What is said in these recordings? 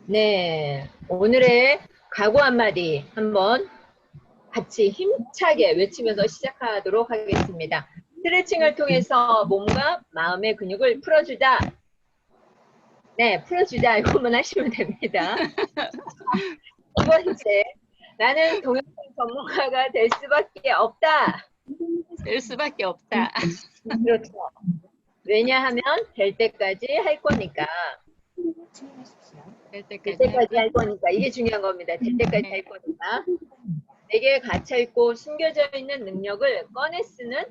네, 오늘의 각오 한마디 한번 같이 힘차게 외치면서 시작하도록 하겠습니다. 스트레칭을 통해서 몸과 마음의 근육을 풀어주자. 네, 풀어주자 이것만 하시면 됩니다. 두 번째, 나는 동영상 전문가가 될 수밖에 없다. 될 수밖에 없다. 그렇죠. 왜냐하면 될 때까지 할 거니까. 될 될 때까지 때까지 할 거니까. 이게 중요한 겁니다. 될 때까지 할 거니까. 내게 갇혀있고 숨겨져 있는 능력을 꺼내 쓰는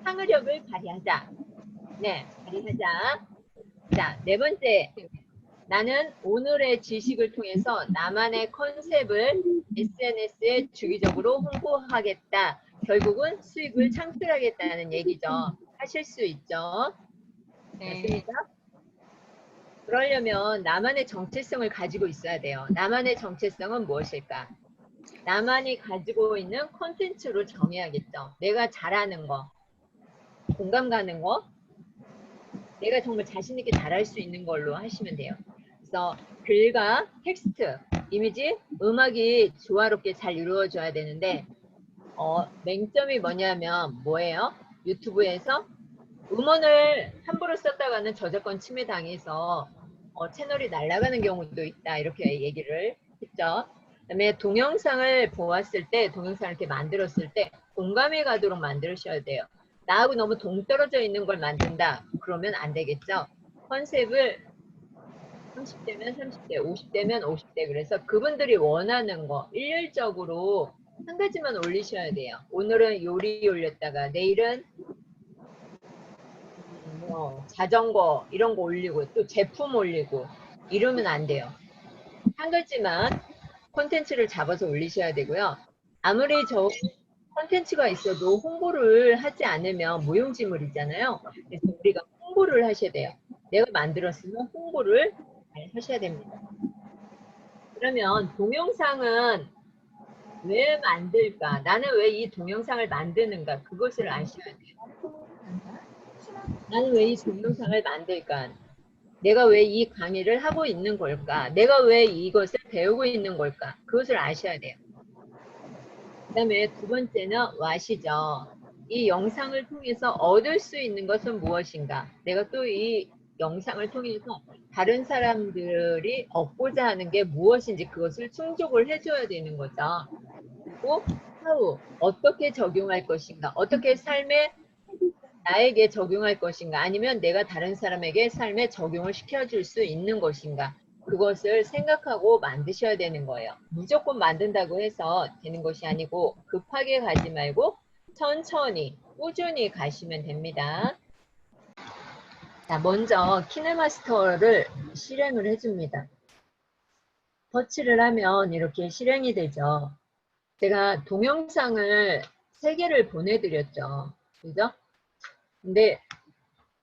창의력을 발휘하자. 네, 발휘하자. 자, 네 번째. 나는 오늘의 지식을 통해서 나만의 컨셉을 SNS에 주기적으로 홍보하겠다. 결국은 수익을 창출하겠다는 얘기죠. 하실 수 있죠. 네. 맞습니까? 그러려면 나만의 정체성을 가지고 있어야 돼요. 나만의 정체성은 무엇일까? 나만이 가지고 있는 콘텐츠로 정해야겠죠. 내가 잘하는 거, 공감 가는 거, 내가 정말 자신 있게 잘할 수 있는 걸로 하시면 돼요. 그래서 글과 텍스트, 이미지, 음악이 조화롭게 잘 이루어져야 되는데 맹점이 뭐냐면 뭐예요? 유튜브에서 음원을 함부로 썼다가는 저작권 침해 당해서 채널이 날아가는 경우도 있다 이렇게 얘기를 했죠. 그다음에 동영상을 보았을 때 동영상을 이렇게 만들었을 때 공감이 가도록 만드셔야 돼요. 나하고 너무 동떨어져 있는 걸 만든다 그러면 안 되겠죠. 컨셉을 30대면 30대, 50대면 50대 그래서 그분들이 원하는 거 일률적으로 한 가지만 올리셔야 돼요. 오늘은 요리 올렸다가 내일은 자전거 이런 거 올리고 또 제품 올리고 이러면 안 돼요. 한 가지만 콘텐츠를 잡아서 올리셔야 되고요. 아무리 저 콘텐츠가 있어도 홍보를 하지 않으면 무용지물이잖아요. 그래서 우리가 홍보를 하셔야 돼요. 내가 만들었으면 홍보를 잘 하셔야 됩니다. 그러면 동영상은 왜 만들까? 나는 왜 이 동영상을 만드는가? 그것을 아셔야 돼요. 나는 왜 이 동영상을 만들까? 내가 왜 이 강의를 하고 있는 걸까? 내가 왜 이것을 배우고 있는 걸까? 그것을 아셔야 돼요. 그 다음에 두 번째는 what이죠. 이 영상을 통해서 얻을 수 있는 것은 무엇인가? 내가 또 이 영상을 통해서 다른 사람들이 얻고자 하는 게 무엇인지 그것을 충족을 해줘야 되는 거죠. 그리고 how, 어떻게 적용할 것인가? 어떻게 삶에 나에게 적용할 것인가? 아니면 내가 다른 사람에게 삶에 적용을 시켜줄 수 있는 것인가? 그것을 생각하고 만드셔야 되는 거예요. 무조건 만든다고 해서 되는 것이 아니고 급하게 가지 말고 천천히 꾸준히 가시면 됩니다. 자, 먼저 키네마스터를 실행을 해줍니다. 터치를 하면 이렇게 실행이 되죠. 제가 동영상을 3개를 보내드렸죠. 그죠? 근데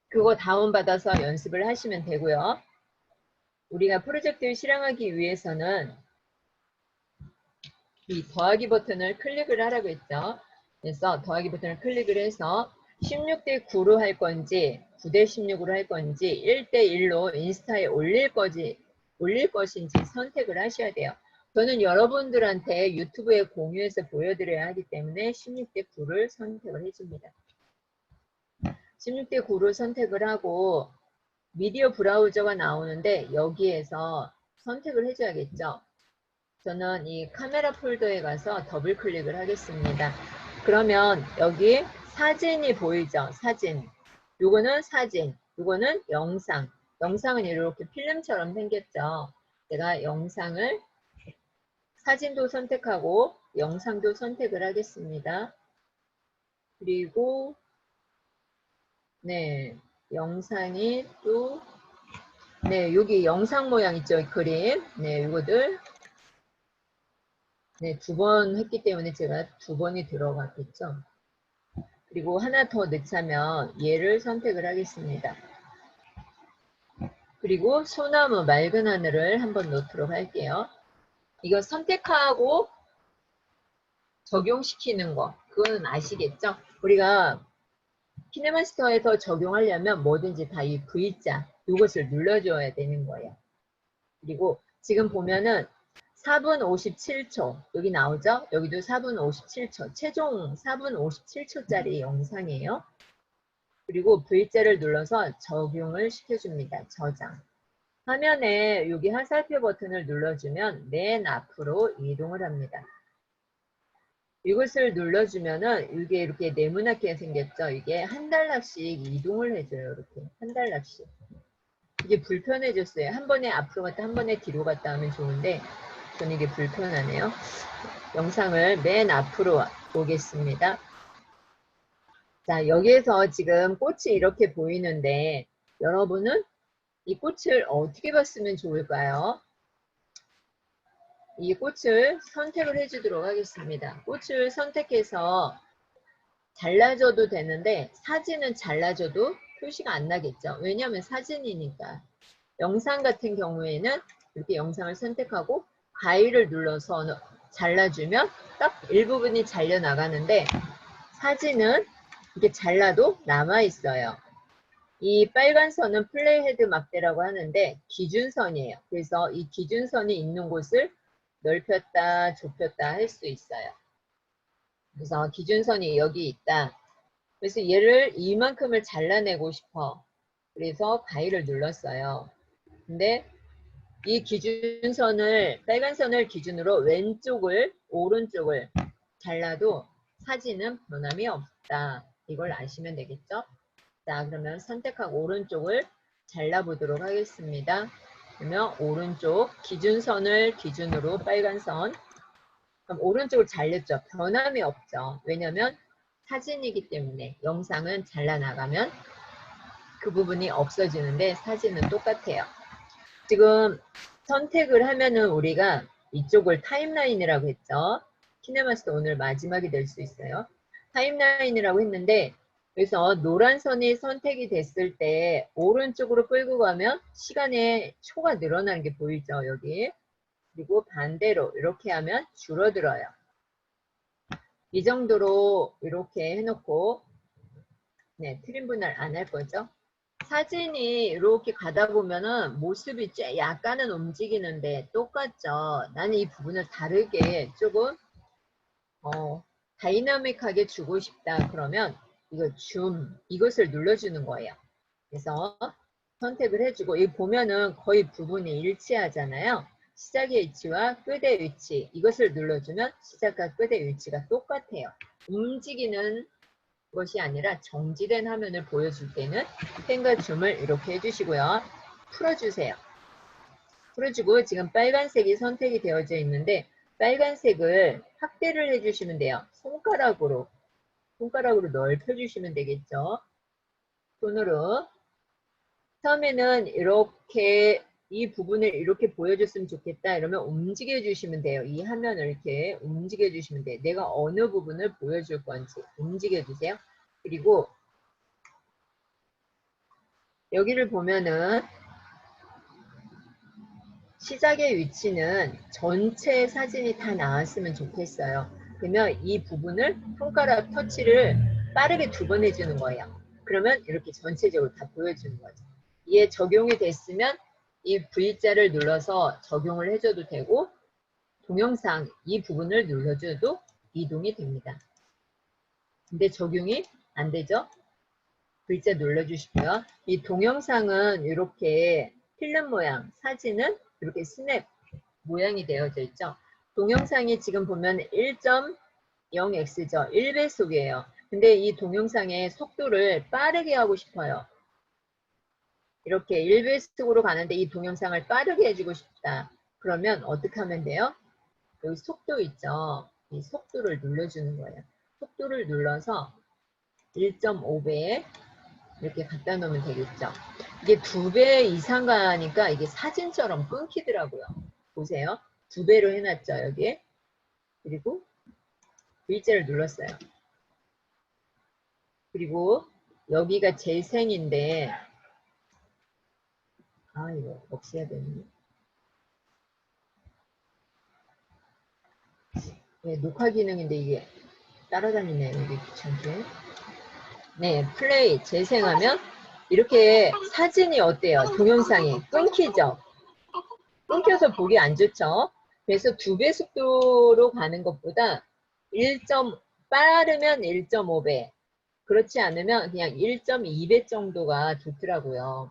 그거 다운받아서 연습을 하시면 되고요. 우리가 프로젝트를 실행하기 위해서는 이 더하기 버튼을 클릭을 하라고 했죠. 그래서 더하기 버튼을 클릭을 해서 16대 9로 할 건지 9대 16으로 할 건지 1대 1로 인스타에 올릴 것인지 선택을 하셔야 돼요. 저는 여러분들한테 유튜브에 공유해서 보여드려야 하기 때문에 16대 9를 선택을 해줍니다. 16대 9를 선택을 하고 미디어 브라우저가 나오는데 여기에서 선택을 해줘야겠죠. 저는 이 카메라 폴더에 가서 더블 클릭을 하겠습니다. 그러면 여기 사진이 보이죠? 사진. 요거는 사진, 요거는 영상. 영상은 이렇게 필름처럼 생겼죠. 제가 영상을 사진도 선택하고 영상도 선택을 하겠습니다. 그리고 네, 영상이 또 네, 여기 영상 모양 있죠? 그림. 네, 요거들 네, 2번 했기 때문에 제가 2번이 들어갔겠죠. 그리고 하나 더 넣자면 얘를 선택을 하겠습니다. 그리고 소나무 맑은 하늘을 한번 넣도록 할게요. 이거 선택하고 적용시키는 거 그거는 아시겠죠? 우리가 키네마스터에서 적용하려면 뭐든지 다 이 V자 이것을 눌러줘야 되는 거예요. 그리고 지금 보면은 4분 57초 여기 나오죠? 여기도 4분 57초 최종 4분 57초짜리 영상이에요. 그리고 V자를 눌러서 적용을 시켜줍니다. 저장. 화면에 여기 화살표 버튼을 눌러주면 맨 앞으로 이동을 합니다. 이것을 눌러주면은 이게 이렇게 네모나게 생겼죠? 이게 한 달락씩 이동을 해줘요. 이렇게 한 달락씩. 이게 불편해졌어요. 한 번에 앞으로 갔다 한 번에 뒤로 갔다 하면 좋은데 저는 이게 불편하네요. 영상을 맨 앞으로 보겠습니다. 자, 여기에서 지금 꽃이 이렇게 보이는데 여러분은 이 꽃을 어떻게 봤으면 좋을까요? 이 꽃을 선택을 해주도록 하겠습니다. 꽃을 선택해서 잘라줘도 되는데 사진은 잘라줘도 표시가 안 나겠죠. 왜냐하면 사진이니까. 영상 같은 경우에는 이렇게 영상을 선택하고 가위를 눌러서 잘라주면 딱 일부분이 잘려 나가는데 사진은 이렇게 잘라도 남아 있어요. 이 빨간 선은 플레이헤드 막대라고 하는데 기준선이에요. 그래서 이 기준선이 있는 곳을 넓혔다 좁혔다 할 수 있어요. 그래서 기준선이 여기 있다. 그래서 얘를 이만큼을 잘라내고 싶어. 그래서 가위를 눌렀어요. 근데 이 기준선을 빨간 선을 기준으로 왼쪽을 오른쪽을 잘라도 사진은 변함이 없다. 이걸 아시면 되겠죠? 자, 그러면 선택하고 오른쪽을 잘라보도록 하겠습니다. 그러면 오른쪽 기준선을 기준으로 빨간 선. 그럼 오른쪽을 잘렸죠. 변함이 없죠. 왜냐면 사진이기 때문에 영상은 잘라나가면 그 부분이 없어지는데 사진은 똑같아요. 지금 선택을 하면은 우리가 이쪽을 타임라인이라고 했죠. 키네마스터 오늘 마지막이 될 수 있어요. 타임라인이라고 했는데 그래서 노란 선이 선택이 됐을 때 오른쪽으로 끌고 가면 시간의 초가 늘어나는 게 보이죠, 여기. 그리고 반대로 이렇게 하면 줄어들어요. 이 정도로 이렇게 해놓고 네, 트림 분할 안 할 거죠. 사진이 이렇게 가다 보면은 모습이 약간은 움직이는데 똑같죠. 나는 이 부분을 다르게 조금 다이나믹하게 주고 싶다. 그러면 이거 이것을 눌러주는 거예요. 그래서 선택을 해주고 이 보면은 거의 부분이 일치하잖아요. 시작의 위치와 끝의 위치 이것을 눌러주면 시작과 끝의 위치가 똑같아요. 움직이는 것이 아니라 정지된 화면을 보여줄 때는 펜과 줌을 이렇게 해주시고요. 풀어주세요. 풀어주고 지금 빨간색이 선택이 되어져 있는데 빨간색을 확대를 해주시면 돼요. 손가락으로 넓혀주시면 되겠죠. 손으로. 처음에는 이렇게 이 부분을 이렇게 보여줬으면 좋겠다 이러면 움직여 주시면 돼요. 이 화면을 이렇게 움직여 주시면 돼요. 내가 어느 부분을 보여줄 건지 움직여 주세요. 그리고 여기를 보면은 시작의 위치는 전체 사진이 다 나왔으면 좋겠어요. 그러면 이 부분을 손가락 터치를 빠르게 2번 해주는 거예요. 그러면 이렇게 전체적으로 다 보여주는 거죠. 이게 적용이 됐으면 이 V자를 눌러서 적용을 해줘도 되고 동영상 이 부분을 눌러줘도 이동이 됩니다. 근데 적용이 안 되죠? V자 눌러주시고요. 이 동영상은 이렇게 필름 모양, 사진은 이렇게 스냅 모양이 되어져 있죠. 동영상이 지금 보면 1.0x죠. 1배속이에요. 근데 이 동영상의 속도를 빠르게 하고 싶어요. 이렇게 1배속으로 가는데 이 동영상을 빠르게 해주고 싶다. 그러면 어떻게 하면 돼요? 여기 속도 있죠. 이 속도를 눌러주는 거예요. 속도를 눌러서 1.5배에 이렇게 갖다 놓으면 되겠죠. 이게 2배 이상 가니까 이게 사진처럼 끊기더라고요. 보세요. 2배로 해놨죠, 여기. 그리고 V자를 눌렀어요. 그리고 여기가 재생인데 이거 없애야 되는데. 네, 녹화 기능인데 이게 따라다니네요. 여기 귀찮게. 네, 플레이 재생하면 이렇게 사진이 어때요? 동영상이 끊기죠? 끊겨서 보기 안 좋죠. 그래서 2배 속도로 가는 것보다 빠르면 1.5배, 그렇지 않으면 그냥 1.2배 정도가 좋더라고요.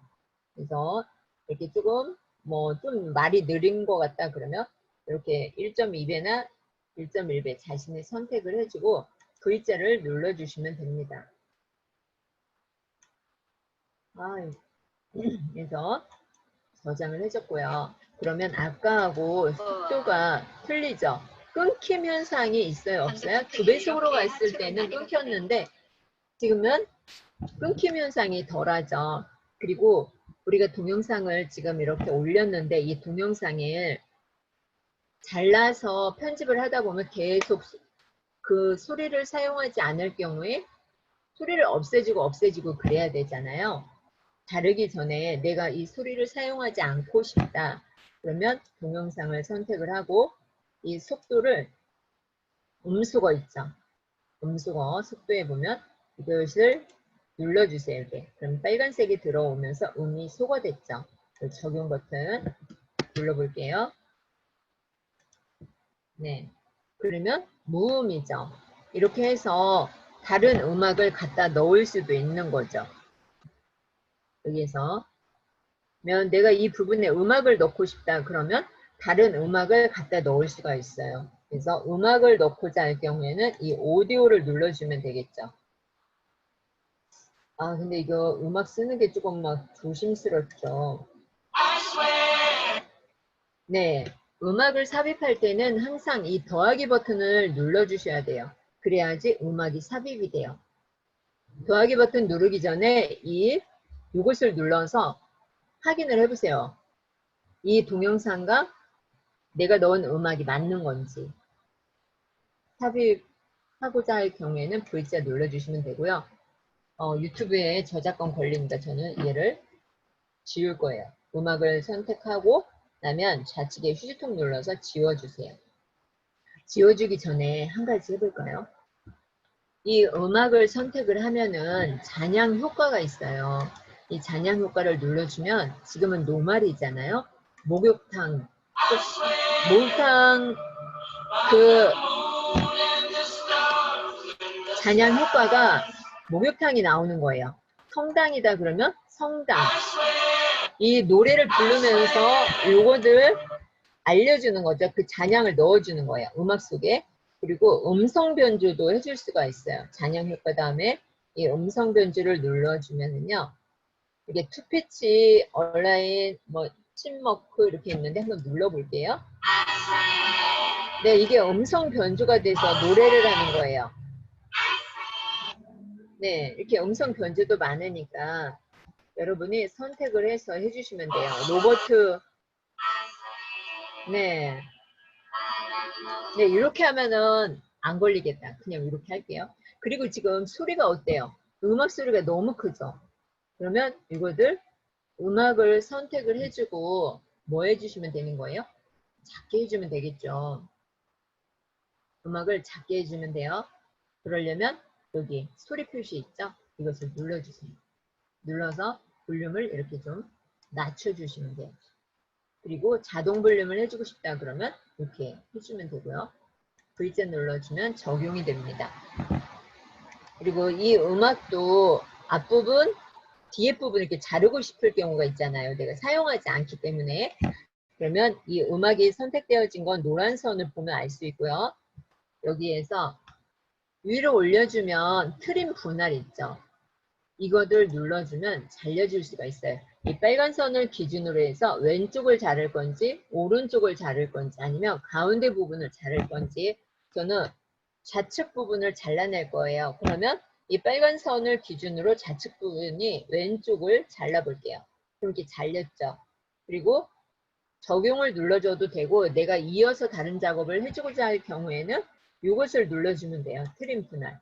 그래서 이렇게 조금 뭐 좀 말이 느린 것 같다 그러면 이렇게 1.2배나 1.1배 자신의 선택을 해주고 V자를 눌러주시면 됩니다. 그래서 저장을 해줬고요. 그러면 아까하고 속도가 틀리죠? 끊김 현상이 있어요? 없어요? 2배속으로 갔을 때는 끊겼는데 지금은 끊김 현상이 덜하죠. 그리고 우리가 동영상을 지금 이렇게 올렸는데 이 동영상을 잘라서 편집을 하다 보면 계속 그 소리를 사용하지 않을 경우에 소리를 없애주고 그래야 되잖아요. 자르기 전에 내가 이 소리를 사용하지 않고 싶다. 그러면 동영상을 선택을 하고 이 속도를 음수거 있죠. 음수거 속도에 보면 이것을 눌러주세요. 이렇게. 그럼 빨간색이 들어오면서 음이 소거됐죠. 적용 버튼 눌러볼게요. 네. 그러면 무음이죠. 이렇게 해서 다른 음악을 갖다 넣을 수도 있는 거죠. 여기에서 내가 이 부분에 음악을 넣고 싶다 그러면 다른 음악을 갖다 넣을 수가 있어요. 그래서 음악을 넣고자 할 경우에는 이 오디오를 눌러주면 되겠죠. 근데 이거 음악 쓰는 게 조금 막 조심스럽죠. 네, 음악을 삽입할 때는 항상 이 더하기 버튼을 눌러주셔야 돼요. 그래야지 음악이 삽입이 돼요. 더하기 버튼 누르기 전에 이것을 눌러서 확인을 해보세요. 이 동영상과 내가 넣은 음악이 맞는 건지. 삽입하고자 할 경우에는 V자 눌러주시면 되고요. 유튜브에 저작권 걸립니다. 저는 얘를 지울 거예요. 음악을 선택하고 나면 좌측에 휴지통 눌러서 지워주세요. 지워주기 전에 한 가지 해볼까요? 이 음악을 선택을 하면은 잔향 효과가 있어요. 이 잔향 효과를 눌러주면 지금은 노말이잖아요. 목욕탕 그 잔향 효과가 목욕탕이 나오는 거예요. 성당이다 그러면 성당. 이 노래를 부르면서 요거를 알려주는 거죠. 그 잔향을 넣어주는 거예요. 음악 속에. 그리고 음성 변조도 해줄 수가 있어요. 잔향 효과 다음에 이 음성 변조를 눌러주면은요. 이게 투피치, 얼라인, 침머크 이렇게 있는데 한번 눌러볼게요. 네, 이게 음성 변조가 돼서 노래를 하는 거예요. 네, 이렇게 음성 변조도 많으니까 여러분이 선택을 해서 해주시면 돼요. 로버트, 네. 네, 이렇게 하면은 안 걸리겠다. 그냥 이렇게 할게요. 그리고 지금 소리가 어때요? 음악 소리가 너무 크죠? 그러면 이거들 음악을 선택을 해주고 뭐 해주시면 되는 거예요? 작게 해주면 되겠죠. 음악을 작게 해주면 돼요. 그러려면 여기 소리 표시 있죠? 이것을 눌러주세요. 눌러서 볼륨을 이렇게 좀 낮춰주시면 돼요. 그리고 자동 볼륨을 해주고 싶다 그러면 이렇게 해주면 되고요. V자 눌러주면 적용이 됩니다. 그리고 이 음악도 앞부분, 뒤에 부분 이렇게 자르고 싶을 경우가 있잖아요. 내가 사용하지 않기 때문에. 그러면 이 음악이 선택되어진 건 노란 선을 보면 알 수 있고요. 여기에서 위로 올려주면 트림 분할 있죠. 이거를 눌러주면 잘려줄 수가 있어요. 이 빨간 선을 기준으로 해서 왼쪽을 자를 건지 오른쪽을 자를 건지 아니면 가운데 부분을 자를 건지 저는 좌측 부분을 잘라낼 거예요. 그러면 이 빨간 선을 기준으로 좌측 부분이 왼쪽을 잘라볼게요. 그렇게 잘렸죠. 그리고 적용을 눌러줘도 되고 내가 이어서 다른 작업을 해주고자 할 경우에는 이것을 눌러주면 돼요. 트림 분할.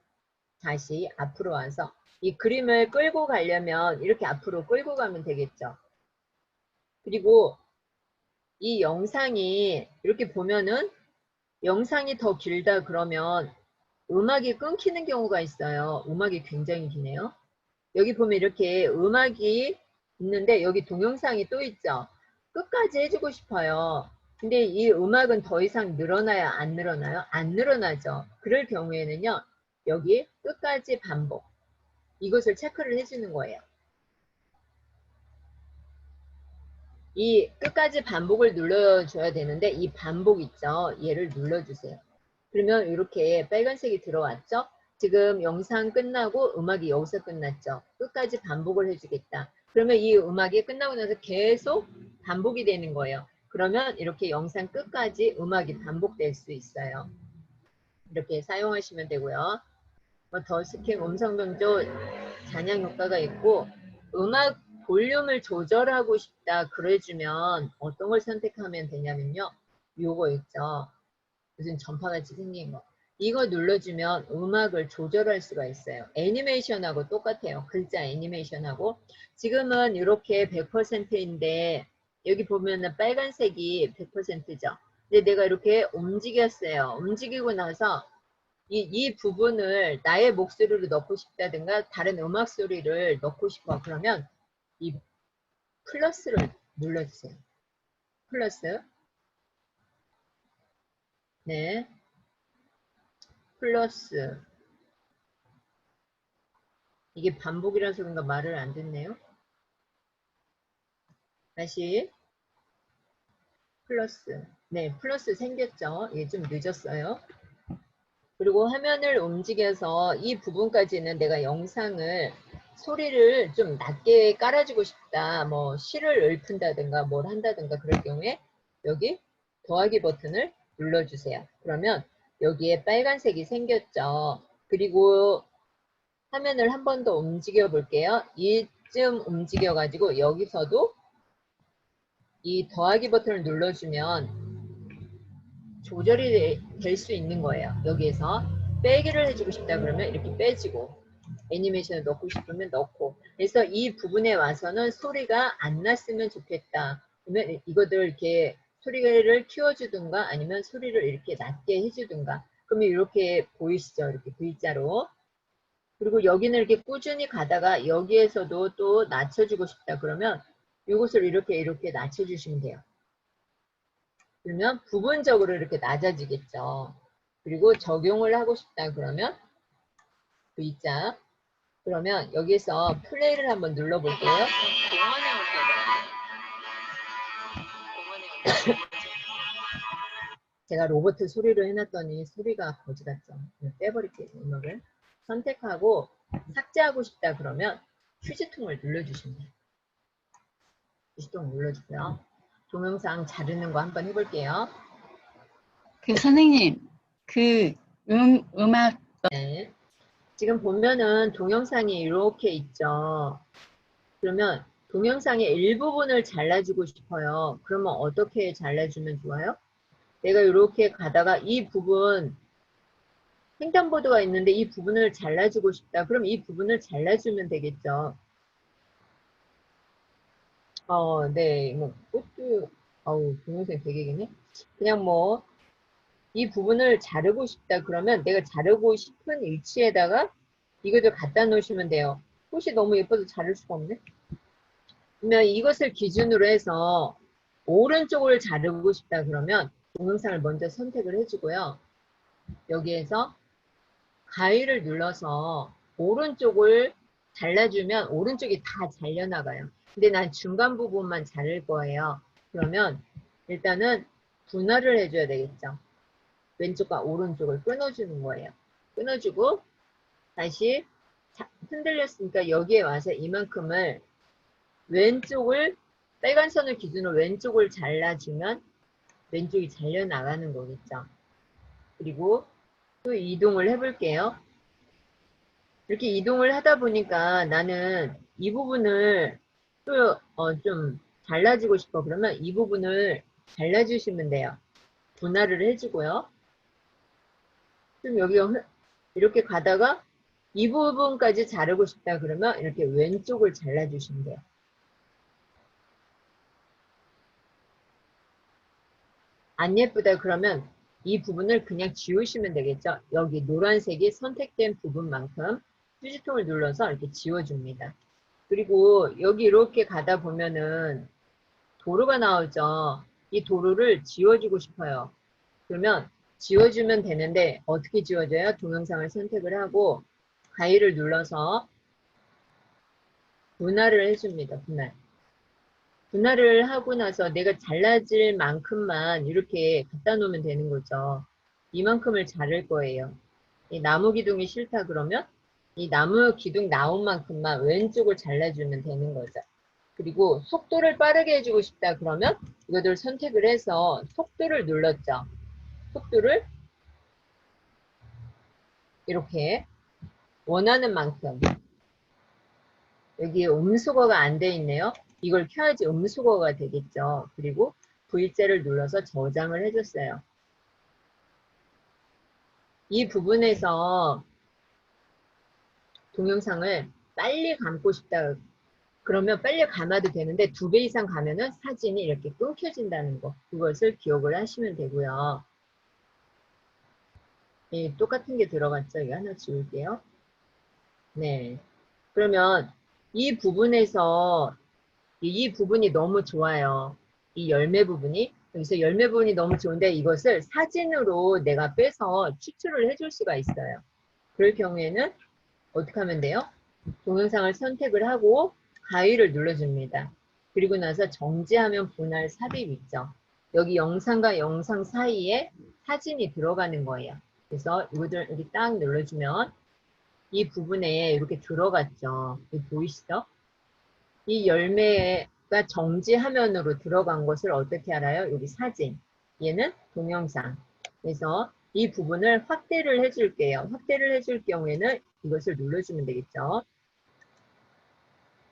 다시 앞으로 와서 이 그림을 끌고 가려면 이렇게 앞으로 끌고 가면 되겠죠. 그리고 이 영상이 이렇게 보면은 영상이 더 길다 그러면 음악이 끊기는 경우가 있어요. 음악이 굉장히 기네요. 여기 보면 이렇게 음악이 있는데 여기 동영상이 또 있죠. 끝까지 해주고 싶어요. 근데 이 음악은 더 이상 늘어나야 안 늘어나요? 안 늘어나죠. 그럴 경우에는요. 여기 끝까지 반복. 이것을 체크를 해주는 거예요. 이 끝까지 반복을 눌러줘야 되는데 이 반복 있죠? 얘를 눌러주세요. 그러면 이렇게 빨간색이 들어왔죠? 지금 영상 끝나고 음악이 여기서 끝났죠? 끝까지 반복을 해주겠다. 그러면 이 음악이 끝나고 나서 계속 반복이 되는 거예요. 그러면 이렇게 영상 끝까지 음악이 반복될 수 있어요. 이렇게 사용하시면 되고요. 뭐 더스킹 음성 변조 잔향 효과가 있고 음악 볼륨을 조절하고 싶다 그래주면 어떤 걸 선택하면 되냐면요. 요거 있죠. 무슨 전파같이 생긴 거. 이거 눌러주면 음악을 조절할 수가 있어요. 애니메이션하고 똑같아요. 글자 애니메이션하고. 지금은 이렇게 100%인데 여기 보면은 빨간색이 100%죠. 근데 내가 이렇게 움직였어요. 움직이고 나서 이 부분을 나의 목소리로 넣고 싶다든가 다른 음악 소리를 넣고 싶어. 그러면 이 플러스를 눌러주세요. 플러스. 네. 플러스. 이게 반복이라서 그런가 말을 안 듣네요. 다시. 플러스. 네. 플러스 생겼죠. 이게 좀 늦었어요. 그리고 화면을 움직여서 이 부분까지는 내가 영상을 소리를 좀 낮게 깔아주고 싶다. 뭐 실을 읊은다든가 뭘 한다든가 그럴 경우에 여기 더하기 버튼을 눌러주세요. 그러면 여기에 빨간색이 생겼죠. 그리고 화면을 한 번 더 움직여 볼게요. 이쯤 움직여 가지고 여기서도 이 더하기 버튼을 눌러주면 조절이 될 수 있는 거예요. 여기에서 빼기를 해주고 싶다 그러면 이렇게 빼지고 애니메이션을 넣고 싶으면 넣고 그래서 이 부분에 와서는 소리가 안 났으면 좋겠다. 그러면 이거들 이렇게 소리를 키워주든가 아니면 소리를 이렇게 낮게 해주든가 그러면 이렇게 보이시죠? 이렇게 V자로. 그리고 여기는 이렇게 꾸준히 가다가 여기에서도 또 낮춰주고 싶다 그러면 이것을 이렇게 낮춰주시면 돼요. 그러면 부분적으로 이렇게 낮아지겠죠. 그리고 적용을 하고 싶다 그러면 V자. 그러면 여기서 플레이를 한번 눌러볼게요. 공원에 올려요. 제가 로봇 소리로 해놨더니 소리가 거지 같죠. 빼버릴게요. 음악을. 선택하고 삭제하고 싶다 그러면 휴지통을 눌러주시면 돼요. 휴지통 눌러주고요. 동영상 자르는 거 한번 해볼게요. 그 선생님, 그 음악 네. 지금 보면은 동영상이 이렇게 있죠. 그러면 동영상의 일부분을 잘라주고 싶어요. 그러면 어떻게 잘라주면 좋아요? 내가 이렇게 가다가 이 부분 횡단보도가 있는데 이 부분을 잘라주고 싶다. 그럼 이 부분을 잘라주면 되겠죠. 네. 뭐 꽃도 동영상 되게 기네. 그냥 뭐 이 부분을 자르고 싶다. 그러면 내가 자르고 싶은 위치에다가 이것을 갖다 놓으시면 돼요. 꽃이 너무 예뻐서 자를 수가 없네. 그러면 이것을 기준으로 해서 오른쪽을 자르고 싶다 그러면 동영상을 먼저 선택을 해주고요. 여기에서 가위를 눌러서 오른쪽을 잘라주면 오른쪽이 다 잘려나가요. 근데 난 중간 부분만 자를 거예요. 그러면 일단은 분할을 해줘야 되겠죠. 왼쪽과 오른쪽을 끊어주는 거예요. 끊어주고 다시 흔들렸으니까 여기에 와서 이만큼을 왼쪽을 빨간 선을 기준으로 왼쪽을 잘라주면 왼쪽이 잘려나가는 거겠죠. 그리고 또 이동을 해볼게요. 이렇게 이동을 하다 보니까 나는 이 부분을 또 좀 잘라주고 싶어. 그러면 이 부분을 잘라주시면 돼요. 분할을 해주고요. 좀 여기 이렇게 가다가 이 부분까지 자르고 싶다 그러면 이렇게 왼쪽을 잘라주시면 돼요. 안 예쁘다 그러면 이 부분을 그냥 지우시면 되겠죠. 여기 노란색이 선택된 부분만큼 휴지통을 눌러서 이렇게 지워줍니다. 그리고 여기 이렇게 가다 보면은 도루가 나오죠. 이 도루를 지워주고 싶어요. 그러면 지워주면 되는데 어떻게 지워져요? 동영상을 선택을 하고 가위를 눌러서 분할을 해줍니다. 분할. 분할을 하고 나서 내가 잘라질 만큼만 이렇게 갖다 놓으면 되는 거죠. 이만큼을 자를 거예요. 이 나무 기둥이 싫다 그러면 이 나무 기둥 나온 만큼만 왼쪽을 잘라주면 되는 거죠. 그리고 속도를 빠르게 해주고 싶다 그러면 이것들 선택을 해서 속도를 눌렀죠. 속도를 이렇게 원하는 만큼. 여기에 음수거가 안 돼 있네요. 이걸 켜야지 음수거가 되겠죠. 그리고 V자를 눌러서 저장을 해줬어요. 이 부분에서 동영상을 빨리 감고 싶다. 그러면 빨리 감아도 되는데 2배 이상 가면은 사진이 이렇게 끊겨진다는 거. 그것을 기억을 하시면 되고요. 예, 똑같은 게 들어갔죠. 이거 하나 지울게요. 네. 그러면 이 부분에서 이 부분이 너무 좋아요. 이 열매 부분이. 여기서 열매 부분이 너무 좋은데 이것을 사진으로 내가 빼서 추출을 해줄 수가 있어요. 그럴 경우에는 어떻게 하면 돼요? 동영상을 선택을 하고 가위를 눌러줍니다. 그리고 나서 정지하면 분할 삽입 있죠. 여기 영상과 영상 사이에 사진이 들어가는 거예요. 그래서 이거를 여기 딱 눌러주면 이 부분에 이렇게 들어갔죠. 여기 보이시죠? 이 열매가 정지 화면으로 들어간 것을 어떻게 알아요? 여기 사진. 얘는 동영상. 그래서 이 부분을 확대를 해줄게요. 확대를 해줄 경우에는 이것을 눌러주면 되겠죠.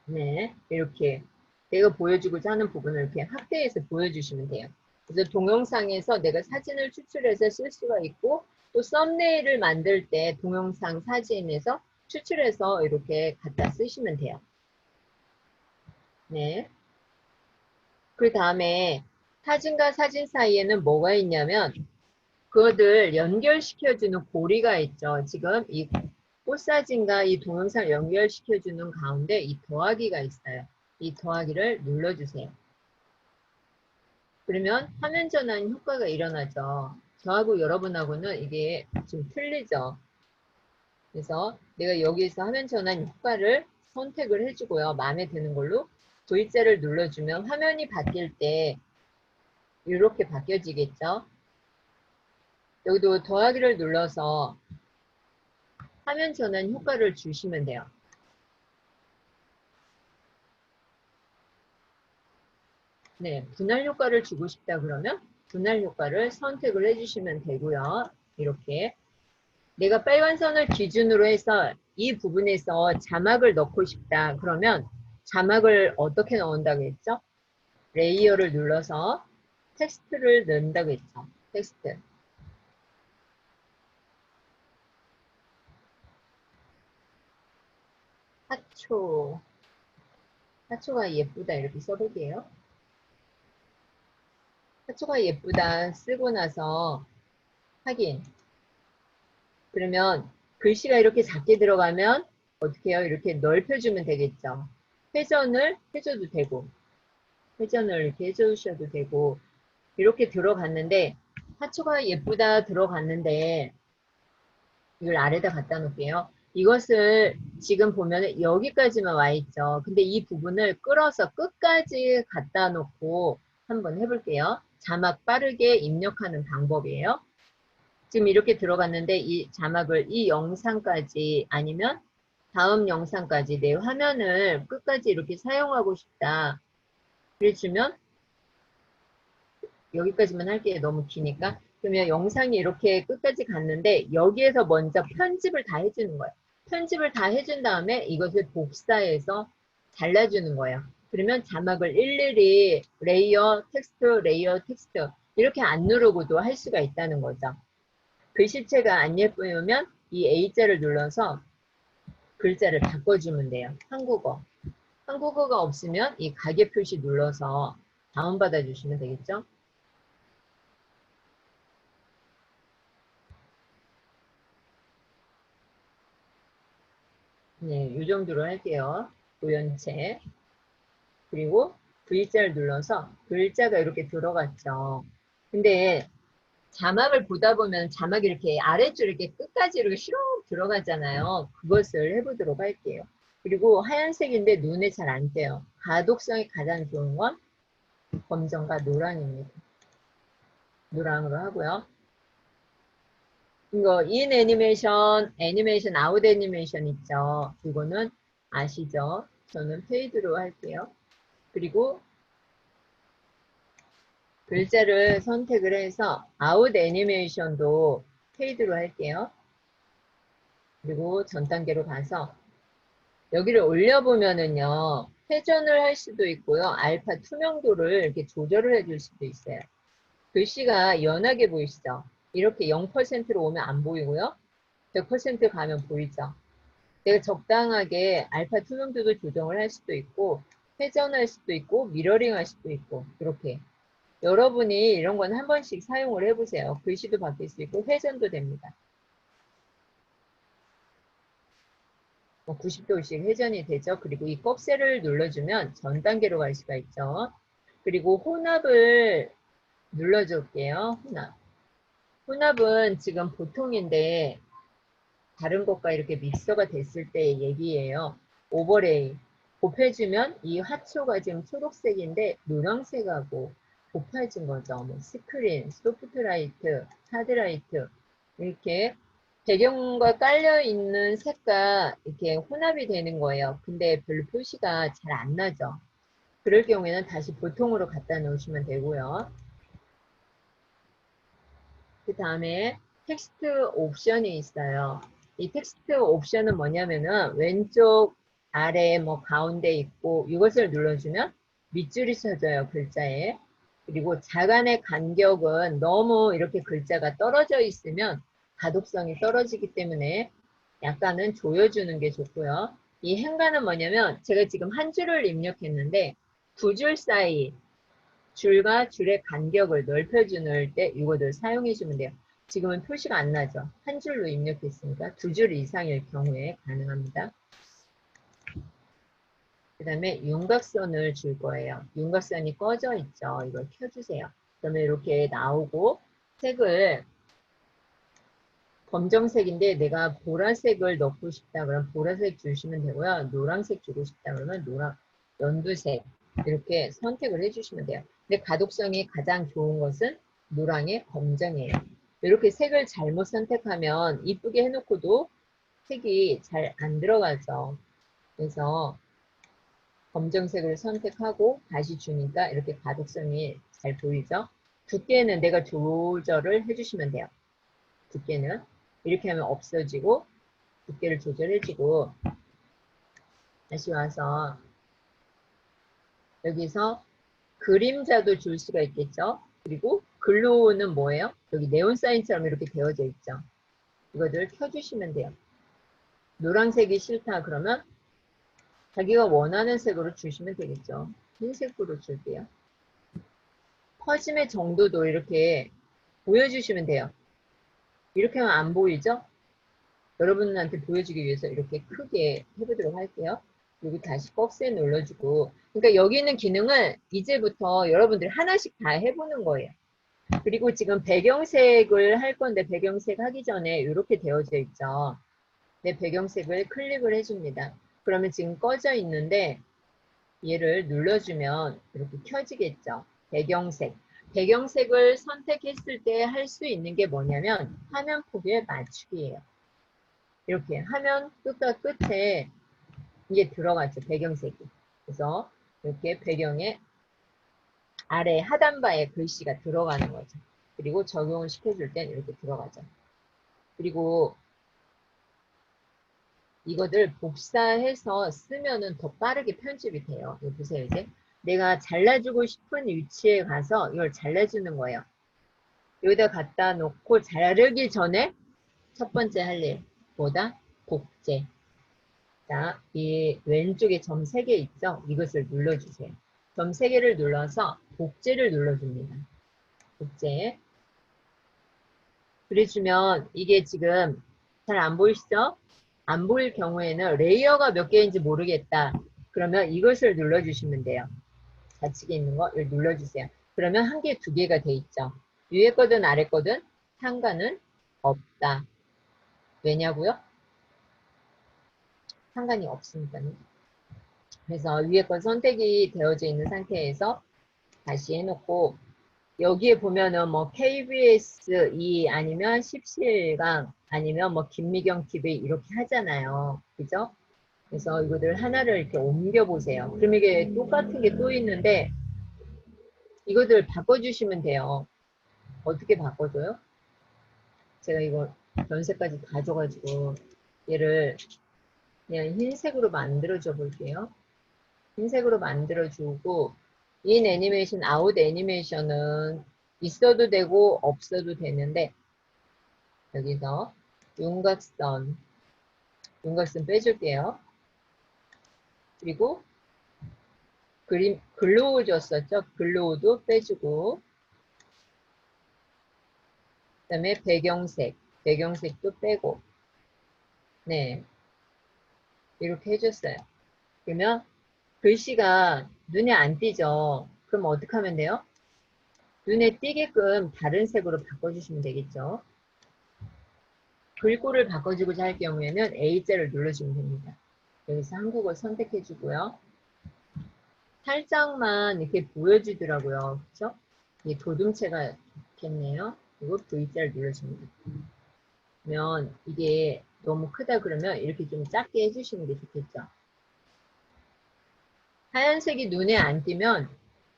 네, 이렇게 내가 보여주고자 하는 부분을 이렇게 확대해서 보여주시면 돼요. 그래서 동영상에서 내가 사진을 추출해서 쓸 수가 있고 또 썸네일을 만들 때 동영상 사진에서 추출해서 이렇게 갖다 쓰시면 돼요. 네. 그 다음에 사진과 사진 사이에는 뭐가 있냐면 그것을 연결시켜주는 고리가 있죠. 지금 이 꽃사진과 이 동영상을 연결시켜주는 가운데 이 더하기가 있어요. 이 더하기를 눌러주세요. 그러면 화면 전환 효과가 일어나죠. 저하고 여러분하고는 이게 좀 틀리죠. 그래서 내가 여기에서 화면 전환 효과를 선택을 해주고요. 마음에 드는 걸로 V자를 눌러주면 화면이 바뀔 때 이렇게 바뀌어지겠죠. 여기도 더하기를 눌러서 화면 전환 효과를 주시면 돼요. 네, 분할 효과를 주고 싶다 그러면 분할 효과를 선택을 해주시면 되고요. 이렇게 내가 빨간 선을 기준으로 해서 이 부분에서 자막을 넣고 싶다 그러면 자막을 어떻게 넣는다고 했죠? 레이어를 눌러서 텍스트를 넣는다고 했죠. 텍스트. 하초. 하초가 예쁘다 이렇게 써볼게요. 하초가 예쁘다 쓰고 나서 확인. 그러면 글씨가 이렇게 작게 들어가면 어떻게 해요? 이렇게 넓혀주면 되겠죠. 회전을 해줘도 되고 회전을 이렇게 해주셔도 되고 이렇게 들어갔는데 하초가 예쁘다 들어갔는데 이걸 아래다 갖다 놓을게요. 이것을 지금 보면 여기까지만 와 있죠. 근데 이 부분을 끌어서 끝까지 갖다 놓고 한번 해볼게요. 자막 빠르게 입력하는 방법이에요. 지금 이렇게 들어갔는데 이 자막을 이 영상까지 아니면 다음 영상까지 내 화면을 끝까지 이렇게 사용하고 싶다. 그래주면 여기까지만 할게요. 너무 기니까. 그러면 영상이 이렇게 끝까지 갔는데 여기에서 먼저 편집을 다 해주는 거예요. 편집을 다 해준 다음에 이것을 복사해서 잘라주는 거예요. 그러면 자막을 일일이 레이어, 텍스트 이렇게 안 누르고도 할 수가 있다는 거죠. 글씨체가 안 예쁘면 이 A자를 눌러서 글자를 바꿔주면 돼요. 한국어. 한국어가 없으면 이 가계 표시 눌러서 다운받아 주시면 되겠죠. 네, 이 정도로 할게요. 도연체. 그리고 V자를 눌러서 글자가 이렇게 들어갔죠. 근데 자막을 보다 보면 자막이 이렇게 아래쪽 이렇게 끝까지 이렇게 슉 들어가잖아요. 그것을 해보도록 할게요. 그리고 하얀색인데 눈에 잘 안 띄어요. 가독성이 가장 좋은 건 검정과 노랑입니다. 노랑으로 하고요. 이거 인 애니메이션, 아웃 애니메이션 있죠. 이거는 아시죠? 저는 페이드로 할게요. 그리고 글자를 선택을 해서 아웃 애니메이션도 페이드로 할게요. 그리고 전 단계로 가서 여기를 올려보면은요. 회전을 할 수도 있고요. 알파 투명도를 이렇게 조절을 해줄 수도 있어요. 글씨가 연하게 보이시죠? 이렇게 0%로 오면 안 보이고요. 100% 가면 보이죠? 내가 적당하게 알파 투명도도 조정을 할 수도 있고 회전할 수도 있고 미러링 할 수도 있고 그렇게 여러분이 이런 건 한 번씩 사용을 해보세요. 글씨도 바뀔 수 있고 회전도 됩니다. 90도씩 회전이 되죠. 그리고 이 꺽쇠를 눌러주면 전 단계로 갈 수가 있죠. 그리고 혼합을 눌러줄게요. 혼합은 지금 보통인데 다른 것과 이렇게 믹서가 됐을 때의 얘기예요. 오버레이. 곱해주면 이 화초가 지금 초록색인데 노란색하고 곱해진 거죠. 뭐 스크린, 소프트라이트, 하드라이트 이렇게 배경과 깔려있는 색과 이렇게 혼합이 되는 거예요. 근데 별로 표시가 잘 안 나죠. 그럴 경우에는 다시 보통으로 갖다 놓으시면 되고요. 그 다음에 텍스트 옵션이 있어요. 이 텍스트 옵션은 뭐냐면은 왼쪽 아래 뭐 가운데 있고 이것을 눌러주면 밑줄이 쳐져요. 글자에. 그리고 자간의 간격은 너무 이렇게 글자가 떨어져 있으면 가독성이 떨어지기 때문에 약간은 조여주는 게 좋고요. 이 행간은 뭐냐면 제가 지금 한 줄을 입력했는데 두 줄 사이 줄과 줄의 간격을 넓혀주는 때 이거를 사용해주면 돼요. 지금은 표시가 안 나죠. 한 줄로 입력했으니까 두 줄 이상일 경우에 가능합니다. 그 다음에 윤곽선을 줄 거예요. 윤곽선이 꺼져 있죠. 이걸 켜주세요. 그러면 이렇게 나오고 색을 검정색인데 내가 보라색을 넣고 싶다 그러면 보라색 주시면 되고요. 노란색 주고 싶다 그러면 연두색 이렇게 선택을 해주시면 돼요. 근데 가독성이 가장 좋은 것은 노랑의 검정이에요. 이렇게 색을 잘못 선택하면 이쁘게 해놓고도 색이 잘 안 들어가죠. 그래서 검정색을 선택하고 다시 주니까 이렇게 가독성이 잘 보이죠. 두께는 내가 조절을 해주시면 돼요. 두께는 이렇게 하면 없어지고 두께를 조절해주고 다시 와서 여기서 그림자도 줄 수가 있겠죠. 그리고 글로우는 뭐예요? 여기 네온사인처럼 이렇게 되어져 있죠. 이거를 켜주시면 돼요. 노란색이 싫다 그러면 자기가 원하는 색으로 주시면 되겠죠. 흰색으로 줄게요. 퍼짐의 정도도 이렇게 보여주시면 돼요. 이렇게 하면 안 보이죠? 여러분한테 보여주기 위해서 이렇게 크게 해보도록 할게요. 그리고 다시 꺽쇠 눌러주고 그러니까 여기 있는 기능을 이제부터 여러분들이 하나씩 다 해보는 거예요. 그리고 지금 배경색을 할 건데 배경색 하기 전에 이렇게 되어져 있죠. 내 배경색을 클릭을 해줍니다. 그러면 지금 꺼져 있는데 얘를 눌러주면 이렇게 켜지겠죠. 배경색. 배경색을 선택했을 때 할 수 있는 게 뭐냐면 화면 폭에 맞추기예요. 이렇게 화면 끝과 끝에 이게 들어가죠. 배경색이. 그래서 이렇게 배경에 아래 하단바에 글씨가 들어가는 거죠. 그리고 적용을 시켜줄 땐 이렇게 들어가죠. 그리고 이거를 복사해서 쓰면은 더 빠르게 편집이 돼요. 이거 보세요, 이제. 내가 잘라주고 싶은 위치에 가서 이걸 잘라주는 거예요. 여기다 갖다 놓고 자르기 전에 첫 번째 할 일, 뭐다? 복제. 자, 이 왼쪽에 점 3개 있죠? 이것을 눌러주세요. 점 3개를 눌러서 복제를 눌러줍니다. 복제. 그래주면 이게 지금 잘 안 보이시죠? 안 보일 경우에는 레이어가 몇 개인지 모르겠다. 그러면 이것을 눌러주시면 돼요. 좌측에 있는 거를 눌러주세요. 그러면 한 개, 두 개가 돼 있죠. 위에 거든 아래 거든 상관은 없다. 왜냐고요? 상관이 없으니까요. 그래서 위에 건 선택이 되어져 있는 상태에서 다시 해놓고 여기에 보면은 뭐 KBS 2 아니면 17강 아니면 뭐 김미경 TV 이렇게 하잖아요. 그죠? 그래서 이거들 하나를 이렇게 옮겨 보세요. 그럼 이게 똑같은 게 또 있는데 이거들 바꿔주시면 돼요. 어떻게 바꿔줘요? 제가 이거 변색까지 다 줘가지고 얘를 그냥 흰색으로 만들어줘 볼게요. 흰색으로 만들어주고 인 애니메이션, 아웃 애니메이션은 있어도 되고 없어도 되는데 여기서 윤곽선 빼줄게요. 그리고 그림 글로우 줬었죠. 글로우도 빼주고 그 다음에 배경색도 빼고 네 이렇게 해줬어요. 그러면 글씨가 눈에 안 띄죠. 그럼 어떻게 하면 돼요? 눈에 띄게끔 다른 색으로 바꿔주시면 되겠죠. 글꼴을 바꿔주고자 할 경우에는 A자를 눌러주면 됩니다. 여기서 한국어 선택해주고요. 살짝만 이렇게 보여지더라고요. 그렇죠? 이 도둠체가 좋겠네요. 그리고 V자를 눌러줍니다. 그러면 이게 너무 크다 그러면 이렇게 좀 작게 해주시는 게 좋겠죠. 하얀색이 눈에 안 띄면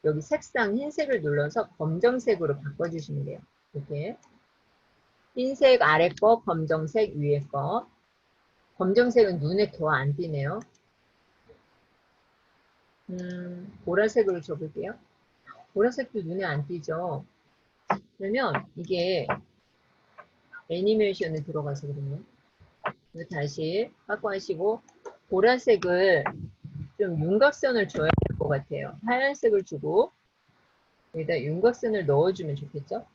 여기 색상 흰색을 눌러서 검정색으로 바꿔주시면 돼요. 이렇게 흰색 아래 거, 검정색 위에 거. 검정색은 눈에 더 안 띄네요. 보라색으로 줘볼게요. 보라색도 눈에 안 띄죠. 그러면 이게 애니메이션에 들어가서 그러면 다시 확보하시고 보라색을 좀 윤곽선을 줘야 될 것 같아요. 하얀색을 주고 여기다 윤곽선을 넣어주면 좋겠죠.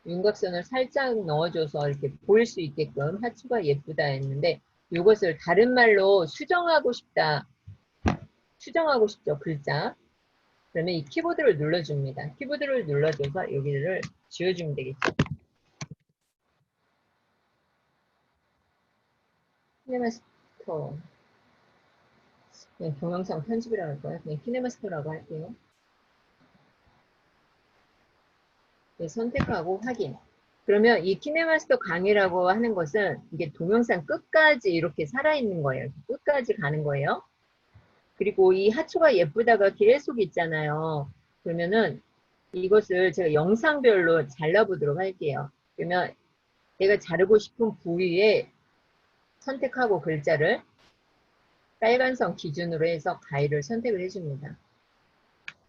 윤곽선을 살짝 넣어줘서 이렇게 보일 수 있게끔 하추가 예쁘다 했는데 이것을 다른 말로 수정하고 싶다. 수정하고 싶죠. 글자. 그러면 이 키보드를 눌러줍니다. 키보드를 눌러줘서 여기를 지워주면 되겠죠. 키네마스터. 그냥 동영상 편집이라고 할 거예요. 그냥 키네마스터라고 할게요. 네, 선택하고 확인. 그러면 이 키네마스터 강의라고 하는 것은 이게 동영상 끝까지 이렇게 살아있는 거예요. 끝까지 가는 거예요. 그리고 이 하초가 예쁘다가 계속 있잖아요. 그러면은 이것을 제가 영상별로 잘라보도록 할게요. 그러면 내가 자르고 싶은 부위에 선택하고 글자를 빨간 선 기준으로 해서 가위를 선택을 해줍니다.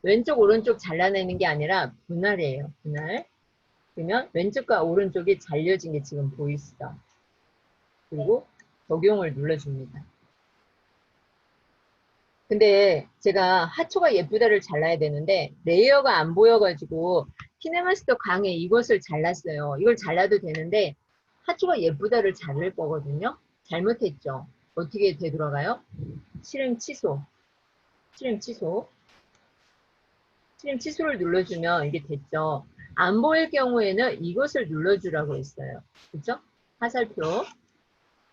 왼쪽 오른쪽 잘라내는 게 아니라 분할이에요. 분할. 그러면 왼쪽과 오른쪽이 잘려진 게 지금 보이시죠? 그리고 적용을 눌러줍니다. 근데 제가 하초가 예쁘다를 잘라야 되는데 레이어가 안 보여가지고 키네마스터 강에 이것을 잘랐어요. 이걸 잘라도 되는데 하초가 예쁘다를 자를 거거든요. 잘못했죠. 어떻게 되돌아가요? 실행 취소. 실행 취소. 실행 취소를 눌러주면 이게 됐죠. 안 보일 경우에는 이것을 눌러주라고 했어요. 그죠? 화살표를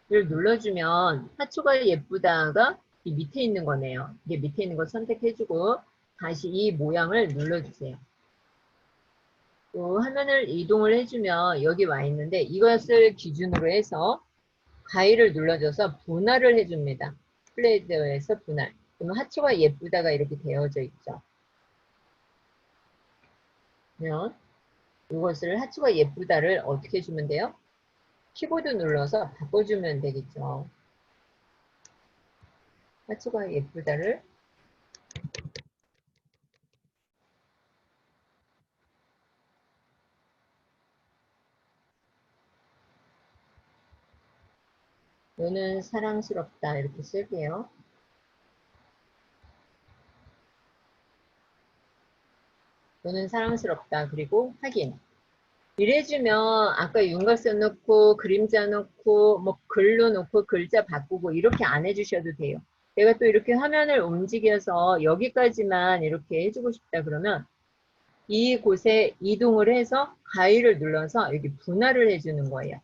눌러주면 하초가 예쁘다가 이 밑에 있는 거네요. 이게 밑에 있는 거 선택해주고 다시 이 모양을 눌러주세요. 또 화면을 이동을 해주면 여기 와 있는데 이것을 기준으로 해서 가위를 눌러줘서 분할을 해줍니다. 플레이드에서 분할. 그러면 하초가 예쁘다가 이렇게 되어져 있죠. 그러면 이것을 하초가 예쁘다를 어떻게 해주면 돼요? 키보드 눌러서 바꿔주면 되겠죠. 하초가 예쁘다를 너는 사랑스럽다 이렇게 쓸게요. 너는 사랑스럽다. 그리고 확인. 이래주면 아까 윤곽선 넣고 그림자 넣고 뭐 글로 넣고 글자 바꾸고 이렇게 안 해주셔도 돼요. 내가 또 이렇게 화면을 움직여서 여기까지만 이렇게 해주고 싶다 그러면 이곳에 이동을 해서 가위를 눌러서 여기 분할을 해주는 거예요.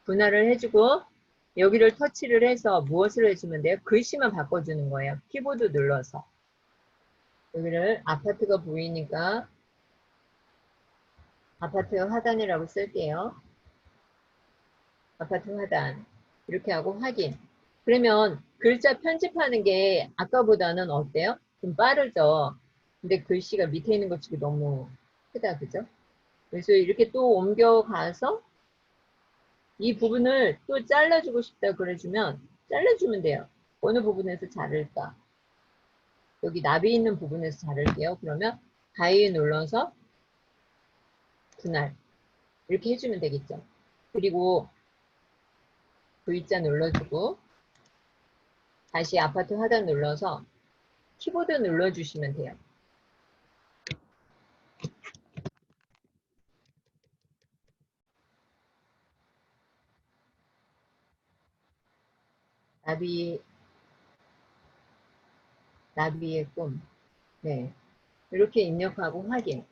분할을 해주고 여기를 터치를 해서 무엇을 해주면 돼요? 글씨만 바꿔주는 거예요. 키보드 눌러서. 여기를 아파트가 보이니까 아파트 하단이라고 쓸게요. 아파트 하단. 이렇게 하고 확인. 그러면 글자 편집하는 게 아까보다는 어때요? 좀 빠르죠? 근데 글씨가 밑에 있는 것 치고 너무 크다, 그죠? 그래서 이렇게 또 옮겨가서 이 부분을 또 잘라주고 싶다 그래주면 잘라주면 돼요. 어느 부분에서 자를까? 여기 나비 있는 부분에서 자를게요. 그러면 가위 눌러서 분할 이렇게 해주면 되겠죠. 그리고 V자 눌러주고 다시 아파트 하단 눌러서 키보드 눌러주시면 돼요. 나비의 꿈. 네. 이렇게 입력하고 확인.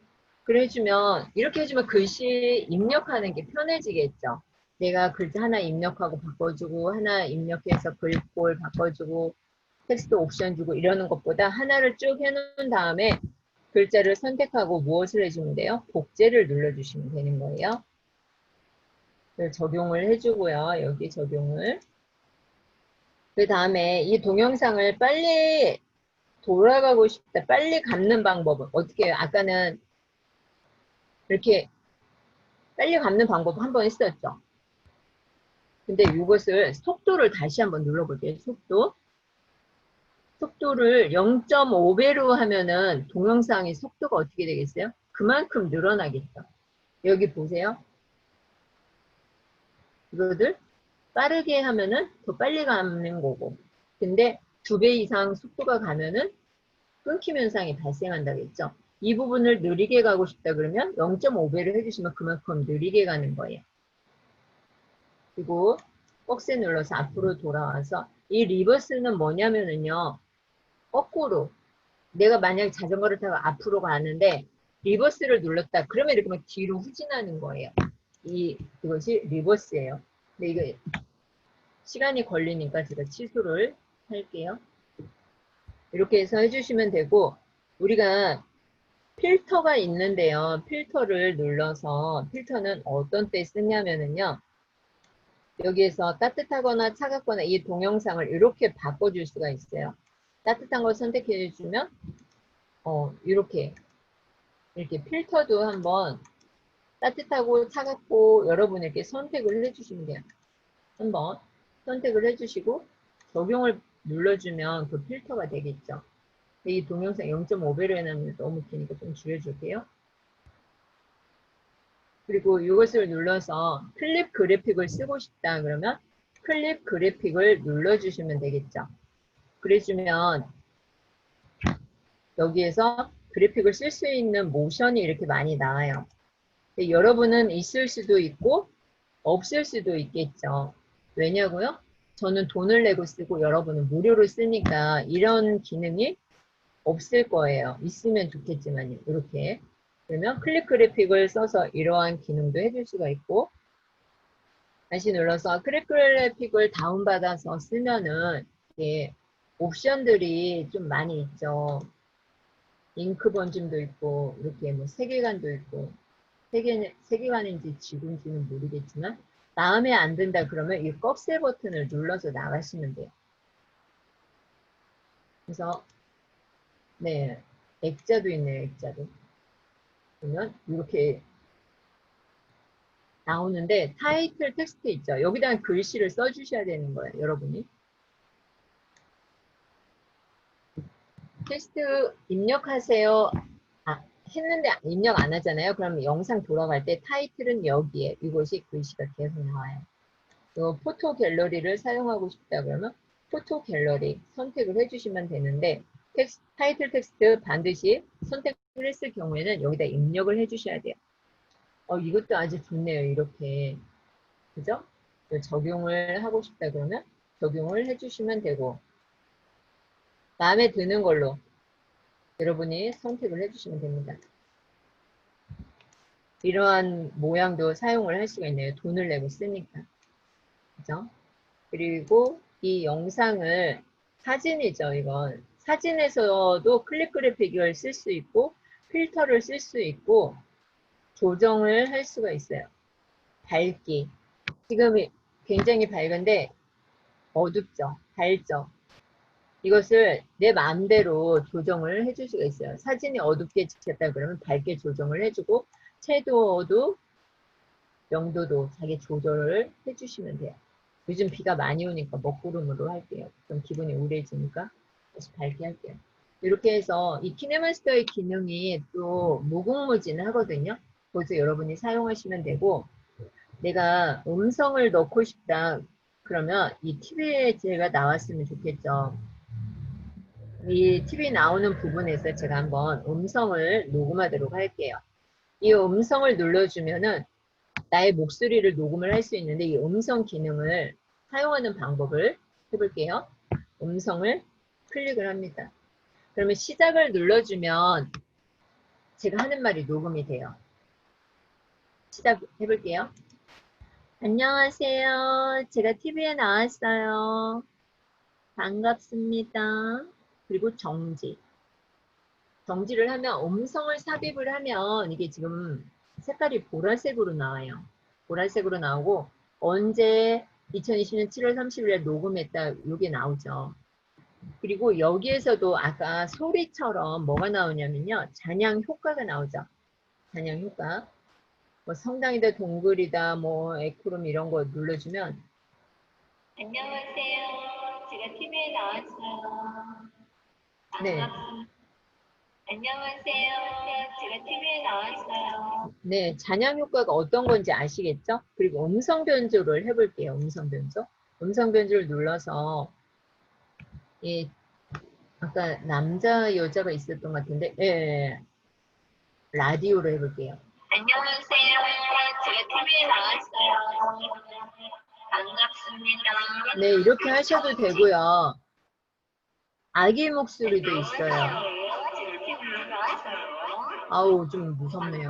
그래주면, 이렇게 해주면 글씨 입력하는 게 편해지겠죠. 내가 글자 하나 입력하고 바꿔주고, 하나 입력해서 글꼴 바꿔주고, 텍스트 옵션 주고 이러는 것보다 하나를 쭉 해놓은 다음에 글자를 선택하고 무엇을 해주면 돼요? 복제를 눌러주시면 되는 거예요. 적용을 해주고요. 여기 적용을. 그 다음에 이 동영상을 빨리 돌아가고 싶다. 빨리 감는 방법은 어떻게 해요? 아까는 이렇게 빨리 감는 방법 한 번 했었죠. 근데 이것을 속도를 다시 한번 눌러볼게요. 속도를 0.5배로 하면은 동영상의 속도가 어떻게 되겠어요? 그만큼 늘어나겠죠. 여기 보세요. 이거를 빠르게 하면은 더 빨리 가는 거고. 근데 2배 이상 속도가 가면은 끊김 현상이 발생한다겠죠. 이 부분을 느리게 가고 싶다 그러면 0.5배를 해주시면 그만큼 느리게 가는 거예요. 그리고 박스 눌러서 앞으로 돌아와서 이 리버스는 뭐냐면은요. 거꾸로 내가 만약 자전거를 타고 앞으로 가는데 리버스를 눌렀다 그러면 이렇게 막 뒤로 후진하는 거예요. 이것이 리버스예요. 근데 이거 시간이 걸리니까 제가 취소를 할게요. 이렇게 해서 해주시면 되고 우리가 필터가 있는데요. 필터를 눌러서 필터는 어떤 때 쓰냐면은요. 여기에서 따뜻하거나 차갑거나 이 동영상을 이렇게 바꿔줄 수가 있어요. 따뜻한 걸 선택해 주시면 이렇게 필터도 한번 따뜻하고 차갑고 여러분에게 선택을 해주시면 돼요. 한번 선택을 해주시고 적용을 눌러주면 그 필터가 되겠죠. 이 동영상 0.5배로 해놨는데 너무 기니까 좀 줄여줄게요. 그리고 이것을 눌러서 클립 그래픽을 쓰고 싶다 그러면 클립 그래픽을 눌러주시면 되겠죠. 그래주면 여기에서 그래픽을 쓸 수 있는 모션이 이렇게 많이 나와요. 여러분은 있을 수도 있고 없을 수도 있겠죠. 왜냐고요? 저는 돈을 내고 쓰고 여러분은 무료로 쓰니까 이런 기능이 없을 거예요. 있으면 좋겠지만요. 이렇게. 그러면 클릭 그래픽을 써서 이러한 기능도 해줄 수가 있고 다시 눌러서 클릭 그래픽을 다운받아서 쓰면은 이게 옵션들이 좀 많이 있죠. 잉크 번짐도 있고 이렇게 뭐 세계관도 있고 세계관인지 지구인지는 모르겠지만 마음에 안 든다 그러면 이 꺽쇠 버튼을 눌러서 나가시면 돼요. 그래서 네 액자도 있네요. 액자도. 그러면 이렇게 나오는데 타이틀 텍스트 있죠. 여기다 글씨를 써주셔야 되는 거예요. 여러분이. 텍스트 입력하세요. 했는데 입력 안 하잖아요. 그러면 영상 돌아갈 때 타이틀은 여기에 이것이 글씨가 계속 나와요. 포토 갤러리를 사용하고 싶다 그러면 포토 갤러리 선택을 해주시면 되는데 타이틀 텍스트 반드시 선택을 했을 경우에는 여기다 입력을 해주셔야 돼요. 이것도 아주 좋네요. 이렇게 그죠? 적용을 하고 싶다 그러면 적용을 해주시면 되고 마음에 드는 걸로 여러분이 선택을 해주시면 됩니다. 이러한 모양도 사용을 할 수가 있네요. 돈을 내고 쓰니까. 그죠? 그리고 이 영상을 사진이죠, 이건. 사진에서도 클릭 그래픽을 쓸 수 있고, 필터를 쓸 수 있고, 조정을 할 수가 있어요. 밝기. 지금 굉장히 밝은데, 어둡죠? 밝죠? 이것을 내 마음대로 조정을 해줄 수가 있어요. 사진이 어둡게 찍혔다 그러면 밝게 조정을 해주고, 채도도, 명도도 자기 조절을 해주시면 돼요. 요즘 비가 많이 오니까 먹구름으로 할게요. 좀 기분이 우울해지니까 다시 밝게 할게요. 이렇게 해서 이 키네마스터의 기능이 또 무궁무진하거든요. 그래서 여러분이 사용하시면 되고, 내가 음성을 넣고 싶다 그러면 이 TV에 제가 나왔으면 좋겠죠. 이 TV 나오는 부분에서 제가 한번 음성을 녹음하도록 할게요. 이 음성을 눌러주면은 나의 목소리를 녹음을 할 수 있는데 이 음성 기능을 사용하는 방법을 해볼게요. 음성을 클릭을 합니다. 그러면 시작을 눌러주면 제가 하는 말이 녹음이 돼요. 시작해볼게요. 안녕하세요. 제가 TV에 나왔어요. 반갑습니다. 그리고 정지. 정지를 하면 음성을 삽입을 하면 이게 지금 색깔이 보라색으로 나와요. 보라색으로 나오고 언제 2020년 7월 30일에 녹음했다 이게 나오죠. 그리고 여기에서도 아까 소리처럼 뭐가 나오냐면요. 잔향 효과가 나오죠. 잔향 효과. 뭐 성당이다 동글이다 뭐 에코름 이런 거 눌러주면 안녕하세요. 제가 TV에 나왔어요. 네. 안녕하세요. 제가 TV에 나왔어요. 네, 잔향 효과가 어떤 건지 아시겠죠? 그리고 음성 변조를 해볼게요. 음성 변조. 음성 변조를 눌러서 이 아까 남자 여자가 있었던 것 같은데, 예, 라디오로 해볼게요. 안녕하세요. 제가 TV에 나왔어요. 반갑습니다. 네, 이렇게 하셔도 되고요. 아기 목소리도 있어요. 아우, 좀 무섭네요.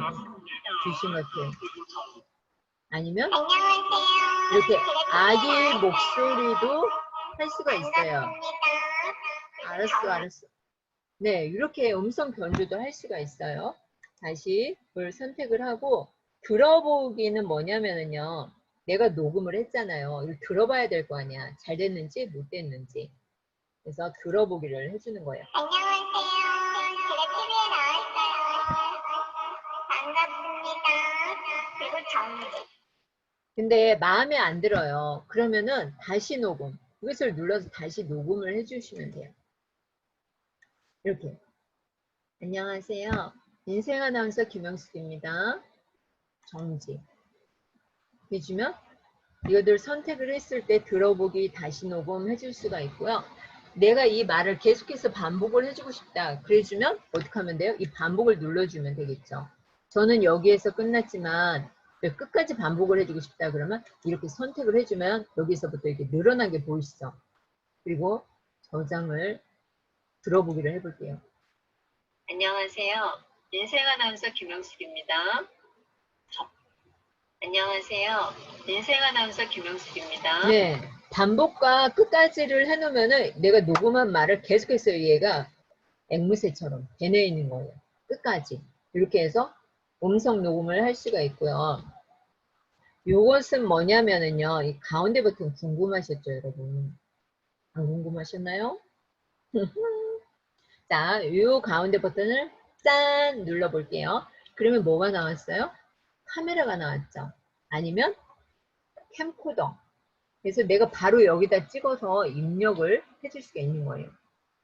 귀신 같아요. 아니면 이렇게 아기 목소리도 할 수가 있어요. 알았어. 네, 이렇게 음성 변조도 할 수가 있어요. 다시 그걸 선택을 하고 들어보기는 뭐냐면은요. 내가 녹음을 했잖아요. 이걸 들어봐야 될 거 아니야. 잘 됐는지 못 됐는지. 그래서 들어보기를 해주는 거예요. 안녕하세요. 제가 TV에 나왔어요. 반갑습니다. 그리고 정지. 근데 마음에 안 들어요. 그러면은 다시 녹음. 이것을 눌러서 다시 녹음을 해주시면 돼요. 이렇게. 안녕하세요. 인생 아나운서 김영숙입니다. 정지. 해주면 이것들 선택을 했을 때 들어보기 다시 녹음 해줄 수가 있고요. 내가 이 말을 계속해서 반복을 해주고 싶다. 그래주면 어떻게 하면 돼요? 이 반복을 눌러주면 되겠죠. 저는 여기에서 끝났지만 끝까지 반복을 해주고 싶다 그러면 이렇게 선택을 해주면 여기서부터 이렇게 늘어난 게 보이시죠? 그리고 저장을 들어보기를 해볼게요. 안녕하세요. 인생 아나운서 김영숙입니다. 안녕하세요. 인생 아나운서 김영숙입니다. 네. 반복과 끝까지를 해놓으면은 내가 녹음한 말을 계속해서 얘가 앵무새처럼 배내 있는 거예요. 끝까지. 이렇게 해서 음성 녹음을 할 수가 있고요. 요것은 뭐냐면은요. 이 가운데 버튼 궁금하셨죠, 여러분? 안 궁금하셨나요? 자, 요 가운데 버튼을 짠 눌러볼게요. 그러면 뭐가 나왔어요? 카메라가 나왔죠. 아니면 캠코더. 그래서 내가 바로 여기다 찍어서 입력을 해줄 수가 있는 거예요.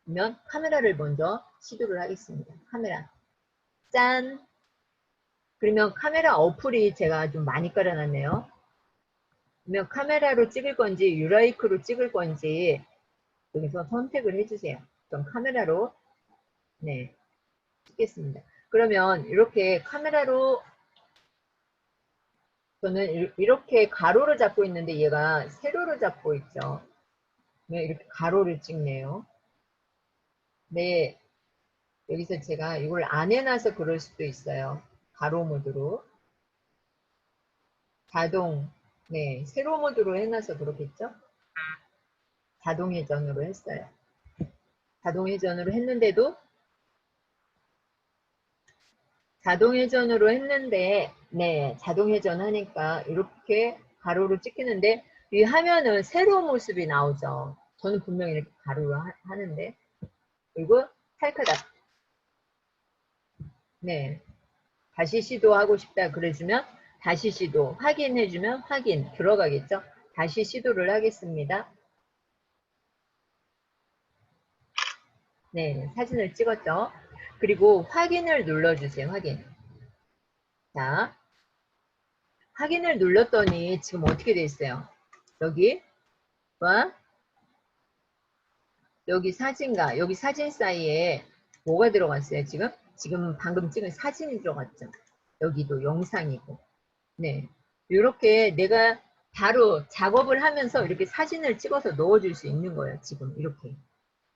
그러면 카메라를 먼저 시도를 하겠습니다. 카메라. 짠! 그러면 카메라 어플이 제가 좀 많이 깔아놨네요. 그러면 카메라로 찍을 건지 유라이크로 찍을 건지 여기서 선택을 해주세요. 그럼 카메라로 네 찍겠습니다. 그러면 이렇게 카메라로 저는 이렇게 가로를 잡고 있는데 얘가 세로를 잡고 있죠. 네, 이렇게 가로를 찍네요. 네, 여기서 제가 이걸 안 해놔서 그럴 수도 있어요. 가로 모드로. 자동, 네, 세로 모드로 해놔서 그렇겠죠? 자동 회전으로 했어요. 자동 회전으로 했는데도, 자동 회전으로 했는데, 네, 자동 회전 하니까 이렇게 가로로 찍히는데, 이 화면은 세로 모습이 나오죠. 저는 분명히 이렇게 가로로 하는데, 그리고 탈크다. 네, 다시 시도하고 싶다 그래주면 다시 시도, 확인해주면 확인 들어가겠죠. 다시 시도를 하겠습니다. 네, 사진을 찍었죠. 그리고 확인을 눌러주세요. 확인. 자, 확인을 눌렀더니 지금 어떻게 돼 있어요? 여기와 여기 사진과 여기 사진 사이에 뭐가 들어갔어요? 지금 방금 찍은 사진이 들어갔죠. 여기도 영상이고. 네, 이렇게 내가 바로 작업을 하면서 이렇게 사진을 찍어서 넣어줄 수 있는 거예요. 지금 이렇게.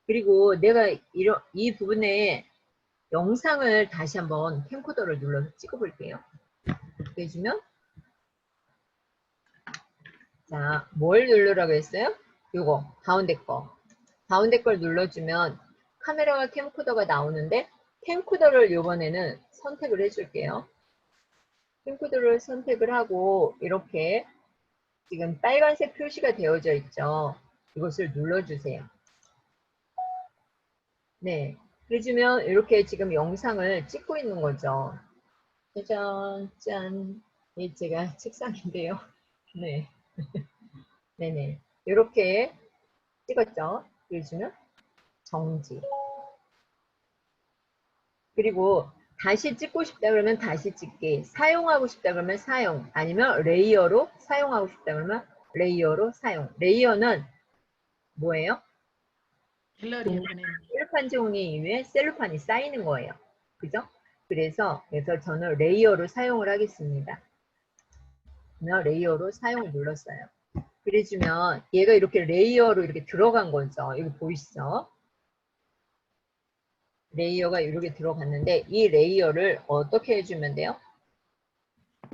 그리고 내가 이 부분에 영상을 다시 한번 캠코더를 눌러서 찍어볼게요. 해주면 자, 뭘 누르라고 했어요? 요거 가운데 거. 가운데 걸 눌러주면 카메라와 캠코더가 나오는데 캠코더를 요번에는 선택을 해줄게요. 캠코더를 선택을 하고 이렇게 지금 빨간색 표시가 되어져 있죠. 이것을 눌러주세요. 네. 그래주면 이렇게 지금 영상을 찍고 있는 거죠. 짜잔, 짠. 이 제가 책상인데요. 네. 네네. 이렇게 찍었죠. 그래주면 정지. 그리고 다시 찍고 싶다 그러면 다시 찍기. 사용하고 싶다 그러면 사용. 아니면 레이어로 사용하고 싶다 그러면 레이어로 사용. 레이어는 뭐예요? 갤러리에 보내는. 셀로판 종이 위에 셀로판이 쌓이는 거예요. 그죠? 그래서 저는 레이어로 사용을 하겠습니다. 레이어로 사용을 눌렀어요. 그래주면 얘가 이렇게 레이어로 이렇게 들어간 거죠. 여기 보이시죠? 레이어가 이렇게 들어갔는데 이 레이어를 어떻게 해주면 돼요?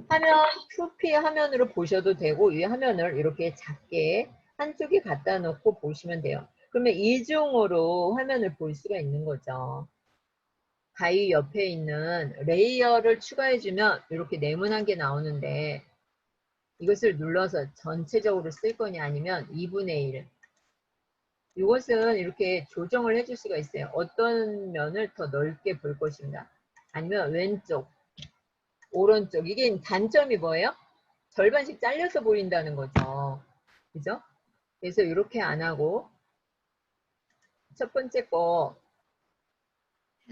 화면 2P 화면으로 보셔도 되고 이 화면을 이렇게 작게 한쪽에 갖다 놓고 보시면 돼요. 그러면 이중으로 화면을 볼 수가 있는 거죠. 가위 옆에 있는 레이어를 추가해주면 이렇게 네모난 게 나오는데 이것을 눌러서 전체적으로 쓸 거냐 아니면 2분의 1. 이것은 이렇게 조정을 해줄 수가 있어요. 어떤 면을 더 넓게 볼 것인가. 아니면 왼쪽, 오른쪽. 이게 단점이 뭐예요? 절반씩 잘려서 보인다는 거죠. 그죠? 그래서 이렇게 안 하고 첫 번째 거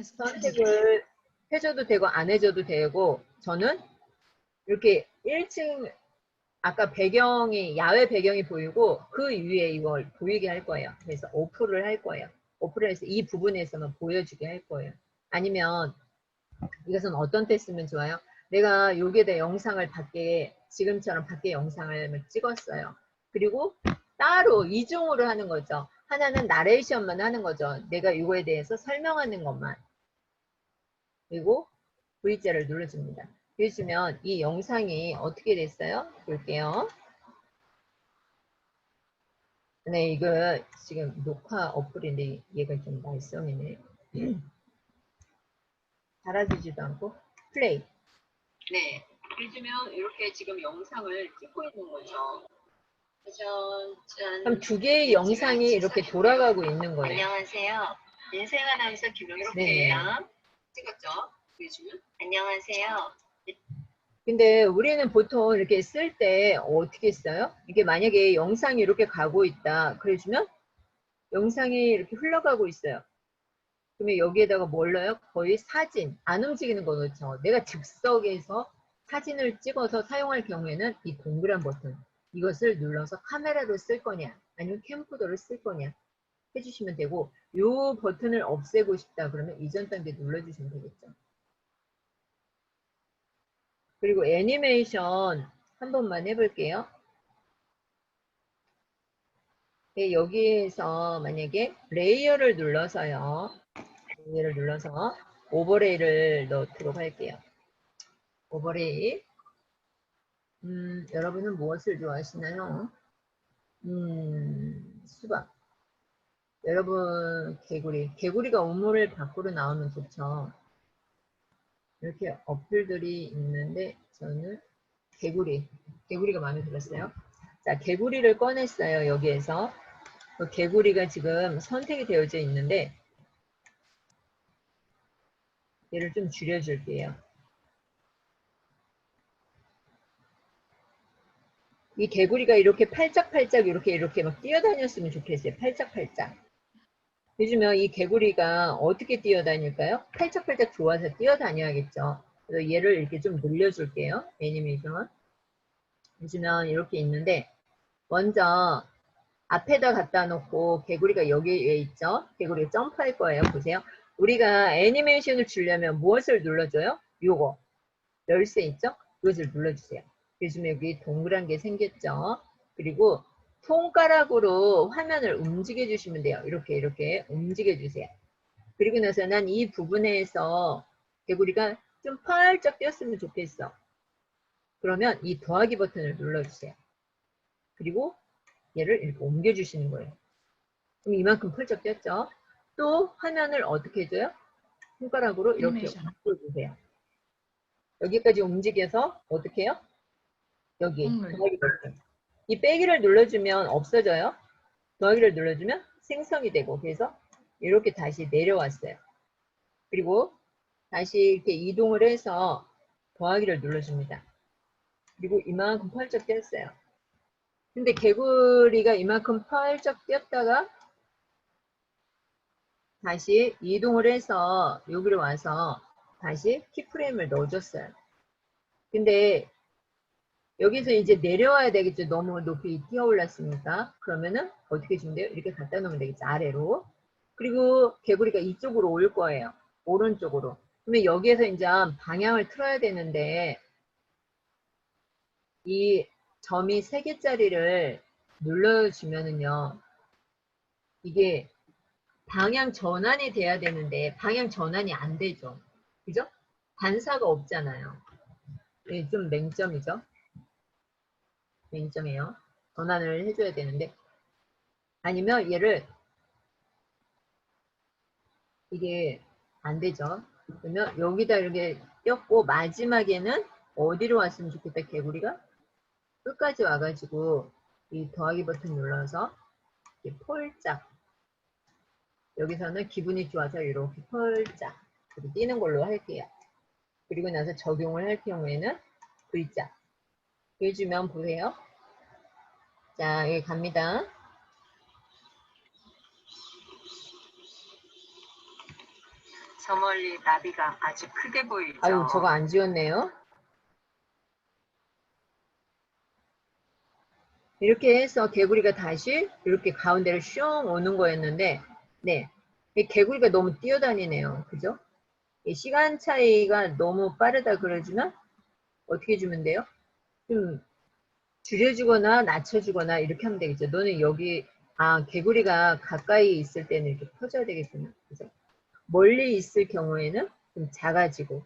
선택을 해줘도 되고 안 해줘도 되고 저는 이렇게 1층 아까 배경이 야외 배경이 보이고 그 위에 이걸 보이게 할 거예요. 그래서 오프를 할 거예요. 오프를 해서 이 부분에서만 보여주게 할 거예요. 아니면 이것은 어떤 때 쓰면 좋아요? 내가 여기에다 영상을 밖에 지금처럼 밖에 영상을 찍었어요. 그리고 따로 이중으로 하는 거죠. 하나는 나레이션만 하는 거죠. 내가 이거에 대해서 설명하는 것만. 그리고 V자를 눌러줍니다. 그러시면 이 영상이 어떻게 됐어요? 볼게요. 네, 이거 지금 녹화 어플인데 얘가 좀 말썽이네. 달아주지도 않고 플레이. 네, 해주면 이렇게 지금 영상을 찍고 있는 거죠. 그럼 두 개의 영상이 이렇게 돌아가고 있는 거예요. 안녕하세요. 인생아나운서 네, 김용식입니다. 찍었죠? 해주면. 안녕하세요. 근데 우리는 보통 이렇게 쓸 때 어떻게 써요? 이게 만약에 영상이 이렇게 가고 있다. 그래주면 영상이 이렇게 흘러가고 있어요. 그러면 여기에다가 뭘 넣어요? 거의 사진, 안 움직이는 거 넣죠. 내가 즉석에서 사진을 찍어서 사용할 경우에는 이 동그란 버튼, 이것을 눌러서 카메라로 쓸 거냐, 아니면 캠코더를 쓸 거냐 해주시면 되고, 이 버튼을 없애고 싶다 그러면 이전 단계 눌러주시면 되겠죠. 그리고 애니메이션 한 번만 해볼게요. 네, 여기에서 만약에 레이어를 눌러서요. 얘를 눌러서 오버레이를 넣도록 할게요. 오버레이. 여러분은 무엇을 좋아하시나요? 수박. 여러분, 개구리. 개구리가 우물을 밖으로 나오면 좋죠. 이렇게 어플들이 있는데, 저는 개구리가 마음에 들었어요. 자, 개구리를 꺼냈어요, 여기에서. 그 개구리가 지금 선택이 되어져 있는데, 얘를 좀 줄여줄게요. 이 개구리가 이렇게 팔짝팔짝 이렇게 막 뛰어다녔으면 좋겠어요. 팔짝팔짝. 요즘에 이 개구리가 어떻게 뛰어다닐까요? 팔짝팔짝 좋아서 뛰어다녀야겠죠. 그래서 얘를 이렇게 좀 늘려줄게요. 애니메이션. 요즘에 이렇게 있는데 먼저 앞에다 갖다 놓고 개구리가 여기에 있죠. 개구리가 점프할 거예요. 보세요. 우리가 애니메이션을 주려면 무엇을 눌러줘요? 요거. 열쇠 있죠? 이것을 눌러주세요. 요즘에 여기 동그란 게 생겼죠. 그리고 손가락으로 화면을 움직여 주시면 돼요. 이렇게 움직여 주세요. 그리고 나서 난 이 부분에서 개구리가 좀 활짝 뛰었으면 좋겠어. 그러면 이 더하기 버튼을 눌러주세요. 그리고 얘를 이렇게 옮겨 주시는 거예요. 그럼 이만큼 펄쩍 뛰었죠? 또 화면을 어떻게 해줘요? 손가락으로 이렇게 바꿔주세요. 여기까지 움직여서 어떻게 해요? 여기 더하기 버튼. 이 빼기를 눌러주면 없어져요. 더하기를 눌러주면 생성이 되고 그래서 이렇게 다시 내려왔어요. 그리고 다시 이렇게 이동을 해서 더하기를 눌러줍니다. 그리고 이만큼 펄쩍 뛰었어요. 근데 개구리가 이만큼 펄쩍 뛰었다가 다시 이동을 해서 여기로 와서 다시 키프레임을 넣어줬어요. 근데 여기서 이제 내려와야 되겠죠. 너무 높이 뛰어 올랐으니까. 그러면은 어떻게 주면 돼요? 이렇게 갖다 놓으면 되겠죠. 아래로. 그리고 개구리가 이쪽으로 올 거예요. 오른쪽으로. 그러면 여기에서 이제 방향을 틀어야 되는데 이 점이 3개짜리를 눌러주면은요. 이게 방향 전환이 돼야 되는데 방향 전환이 안 되죠. 그죠? 반사가 없잖아요. 네, 좀 맹점이죠. 맹점이에요. 전환을 해줘야 되는데 아니면 얘를 이게 안 되죠. 그러면 여기다 이렇게 꼈고 마지막에는 어디로 왔으면 좋겠다 개구리가 끝까지 와가지고 이 더하기 버튼 눌러서 이렇게 폴짝 여기서는 기분이 좋아서 이렇게 펄짝 이렇게 뛰는 걸로 할게요. 그리고 나서 적용을 할 경우에는 V자 해주면 보세요. 자 여기 갑니다. 저 멀리 나비가 아주 크게 보이죠. 아유 저거 안 지웠네요. 이렇게 해서 개구리가 다시 이렇게 가운데를 슝 오는 거였는데 네 이 개구리가 너무 뛰어다니네요. 그죠? 이 시간 차이가 너무 빠르다 그러지만 어떻게 주면 돼요? 좀 줄여주거나 낮춰주거나 이렇게 하면 되겠죠. 너는 여기 개구리가 가까이 있을 때는 이렇게 펴줘야 되겠구나. 그죠? 멀리 있을 경우에는 좀 작아지고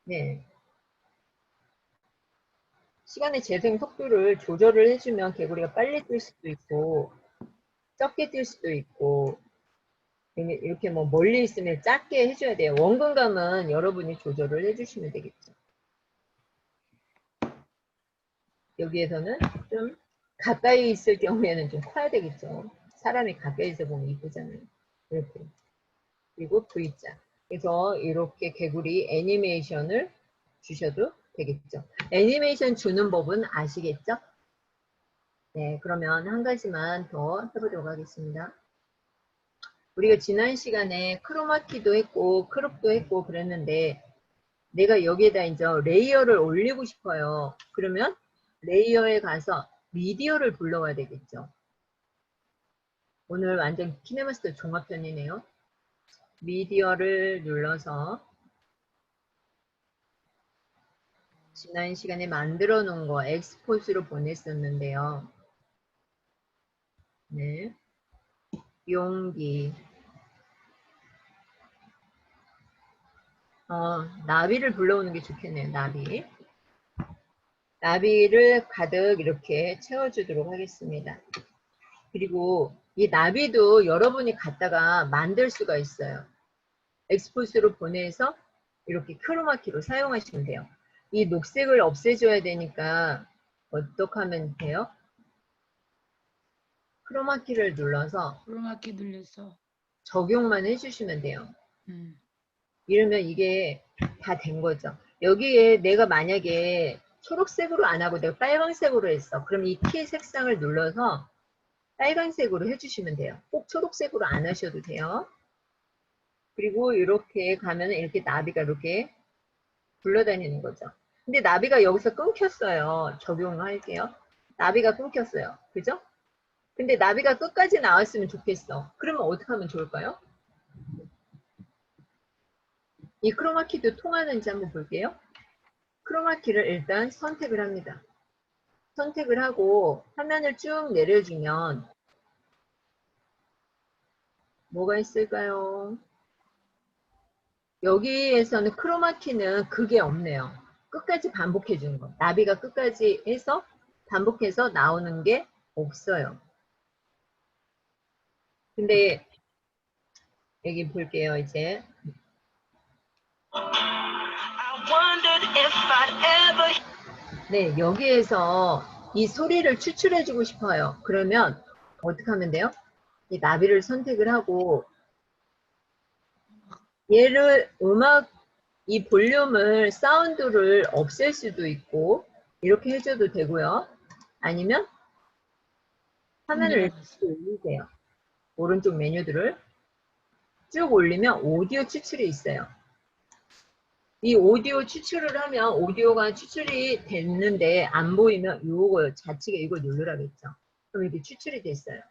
네 시간의 재생 속도를 조절을 해주면 개구리가 빨리 뛸 수도 있고 적게 뛸 수도 있고 이렇게 뭐 멀리 있으면 작게 해줘야 돼요. 원근감은 여러분이 조절을 해주시면 되겠죠. 여기에서는 좀 가까이 있을 경우에는 좀 커야 되겠죠. 사람이 가까이서 보면 이쁘잖아요. 이렇게. 그리고 V자. 그래서 이렇게 개구리 애니메이션을 주셔도 되겠죠. 애니메이션 주는 법은 아시겠죠? 네, 그러면 한 가지만 더 해보도록 하겠습니다. 우리가 지난 시간에 크로마키도 했고 크롭도 했고 그랬는데 내가 여기에다 이제 레이어를 올리고 싶어요. 그러면 레이어에 가서 미디어를 불러와야 되겠죠. 오늘 완전 키네마스터 종합편이네요. 미디어를 눌러서 지난 시간에 만들어 놓은 거 엑스포스로 보냈었는데요. 네. 용기. 나비를 불러오는 게 좋겠네요. 나비. 나비를 가득 이렇게 채워주도록 하겠습니다. 그리고 이 나비도 여러분이 갖다가 만들 수가 있어요. 엑스포스로 보내서 이렇게 크로마키로 사용하시면 돼요. 이 녹색을 없애줘야 되니까 어떻게 하면 돼요? 크로마키를 눌러서 크로마키 눌려서. 적용만 해주시면 돼요. 이러면 이게 다 된 거죠. 여기에 내가 만약에 초록색으로 안 하고 내가 빨간색으로 했어. 그럼 이 키 색상을 눌러서 빨간색으로 해주시면 돼요. 꼭 초록색으로 안 하셔도 돼요. 그리고 이렇게 가면 이렇게 나비가 이렇게 굴러다니는 거죠. 근데 나비가 여기서 끊겼어요. 적용할게요. 나비가 끊겼어요. 그죠? 근데 나비가 끝까지 나왔으면 좋겠어. 그러면 어떻게 하면 좋을까요? 이 크로마키도 통하는지 한번 볼게요. 크로마키를 일단 선택을 합니다. 선택을 하고 화면을 쭉 내려주면 뭐가 있을까요? 여기에서는 크로마키는 그게 없네요. 끝까지 반복해 주는 거. 나비가 끝까지 해서 반복해서 나오는 게 없어요. 근데 여기 볼게요. 이제 네, 여기에서 이 소리를 추출해 주고 싶어요. 그러면 어떻게 하면 돼요? 이 나비를 선택을 하고 얘를 이 볼륨을 사운드를 없앨 수도 있고 이렇게 해줘도 되고요. 아니면 화면을 올리세요. 오른쪽 메뉴들을 쭉 올리면 오디오 추출이 있어요. 이 오디오 추출을 하면 오디오가 추출이 됐는데 안 보이면 요거 좌측에 이거 누르라겠죠. 그럼 이렇게 추출이 됐어요.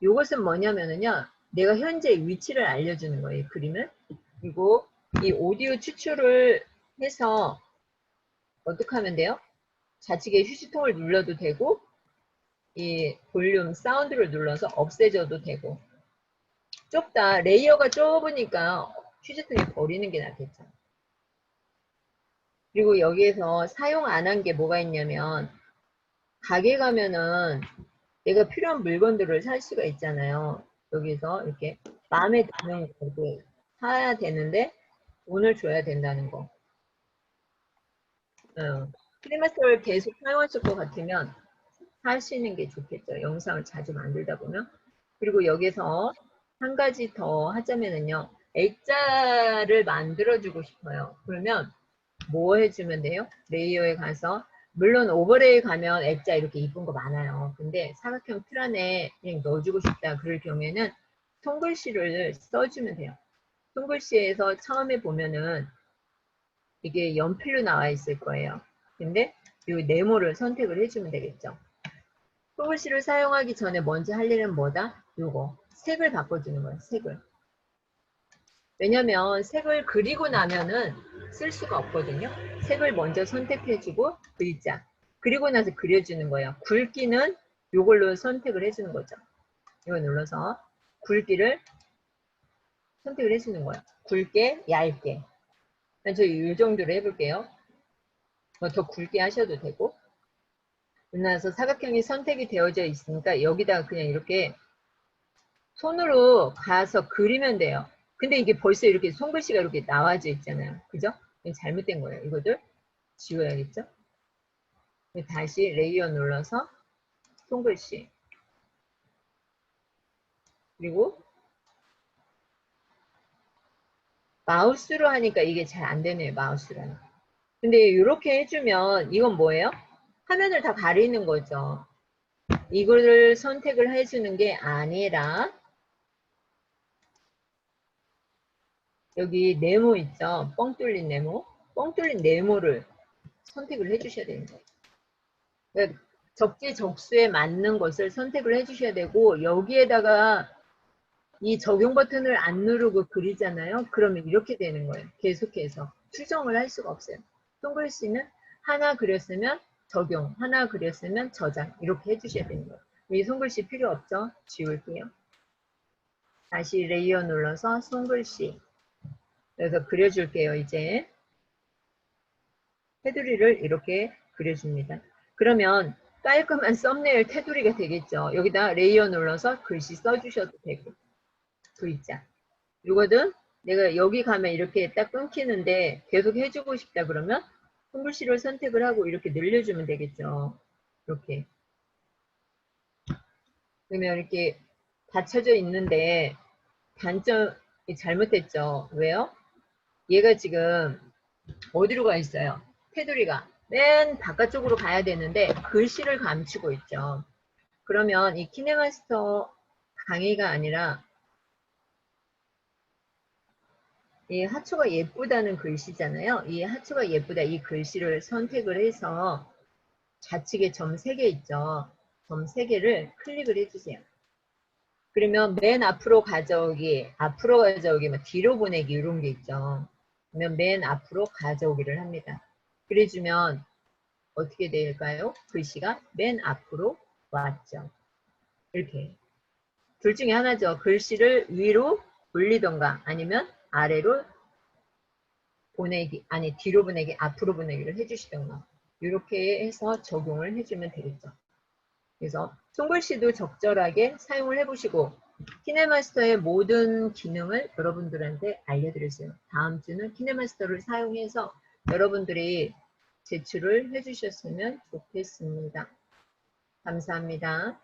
요것은 뭐냐면은요. 내가 현재 위치를 알려주는 거예요. 그림을. 그리고 이 오디오 추출을 해서 어떻게 하면 돼요? 좌측에 휴지통을 눌러도 되고 이 볼륨 사운드를 눌러서 없애줘도 되고 좁다. 레이어가 좁으니까 휴지통에 버리는 게 낫겠죠. 그리고 여기에서 사용 안 한 게 뭐가 있냐면 가게 가면은 내가 필요한 물건들을 살 수가 있잖아요. 여기서 이렇게 마음에 드는 거를 사야 되는데 돈을 줘야 된다는 거. 프리마스터를 계속 사용하실 것 같으면 사시는 게 좋겠죠. 영상을 자주 만들다 보면. 그리고 여기서 한 가지 더 하자면은요. 액자를 만들어주고 싶어요. 그러면 뭐 해주면 돼요? 레이어에 가서 물론 오버레이 가면 액자 이렇게 이쁜 거 많아요. 근데 사각형 틀 안에 그냥 넣어주고 싶다 그럴 경우에는 손글씨를 써주면 돼요. 손글씨에서 처음에 보면은 이게 연필로 나와 있을 거예요. 근데 이 네모를 선택을 해주면 되겠죠. 손글씨를 사용하기 전에 먼저 할 일은 뭐다? 요거 색을 바꿔주는 거예요. 색을. 왜냐면 색을 그리고 나면은 쓸 수가 없거든요. 색을 먼저 선택해주고 글자. 그리고 나서 그려주는 거예요. 굵기는 이걸로 선택을 해주는 거죠. 이거 눌러서 굵기를 선택을 해주는 거예요. 굵게, 얇게. 저 이 정도로 해볼게요. 더 굵게 하셔도 되고. 그러나서 사각형이 선택이 되어져 있으니까 여기다가 그냥 이렇게 손으로 가서 그리면 돼요. 근데 이게 벌써 이렇게 손글씨가 이렇게 나와져 있잖아요. 그죠? 잘못된 거예요. 이거를 지워야겠죠? 다시 레이어 눌러서 손글씨. 그리고 마우스로 하니까 이게 잘 안 되네요. 마우스로 하니까. 근데 이렇게 해주면 이건 뭐예요? 화면을 다 가리는 거죠. 이거를 선택을 해주는 게 아니라 여기 네모 있죠? 뻥 뚫린 네모. 뻥 뚫린 네모를 선택을 해주셔야 되는 거예요. 그러니까 적재적소에 맞는 것을 선택을 해주셔야 되고 여기에다가 이 적용 버튼을 안 누르고 그리잖아요. 그러면 이렇게 되는 거예요. 계속해서 수정을 할 수가 없어요. 손글씨는 하나 그렸으면 적용, 하나 그렸으면 저장 이렇게 해주셔야 되는 거예요. 이 손글씨 필요 없죠? 지울게요. 다시 레이어 눌러서 손글씨. 그래서 그려줄게요. 이제 테두리를 이렇게 그려줍니다. 그러면 깔끔한 썸네일 테두리가 되겠죠. 여기다 레이어 눌러서 글씨 써주셔도 되고 V자. 이거든 내가 여기 가면 이렇게 딱 끊기는데 계속 해주고 싶다 그러면 손글씨를 선택을 하고 이렇게 늘려주면 되겠죠. 이렇게. 그러면 이렇게 닫혀져 있는데 단점이 잘못했죠. 왜요? 얘가 지금 어디로 가 있어요? 테두리가 맨 바깥쪽으로 가야 되는데 글씨를 감추고 있죠. 그러면 이 키네마스터 강의가 아니라 이 하초가 예쁘다는 글씨잖아요. 이 하초가 예쁘다 이 글씨를 선택을 해서 좌측에 점 3개 있죠. 점 3개를 클릭을 해주세요. 그러면 맨 앞으로 가져오기, 앞으로 가져오기, 뒤로 보내기 이런 게 있죠. 그러면 맨 앞으로 가져오기를 합니다. 그래주면 어떻게 될까요? 글씨가 맨 앞으로 왔죠. 이렇게. 둘 중에 하나죠. 글씨를 위로 올리던가 아니면 아래로 보내기, 아니 뒤로 보내기, 앞으로 보내기를 해주시던가 이렇게 해서 적용을 해주면 되겠죠. 그래서 손글씨도 적절하게 사용을 해보시고 키네마스터의 모든 기능을 여러분들한테 알려드렸어요. 다음 주는 키네마스터를 사용해서 여러분들이 제출을 해주셨으면 좋겠습니다. 감사합니다.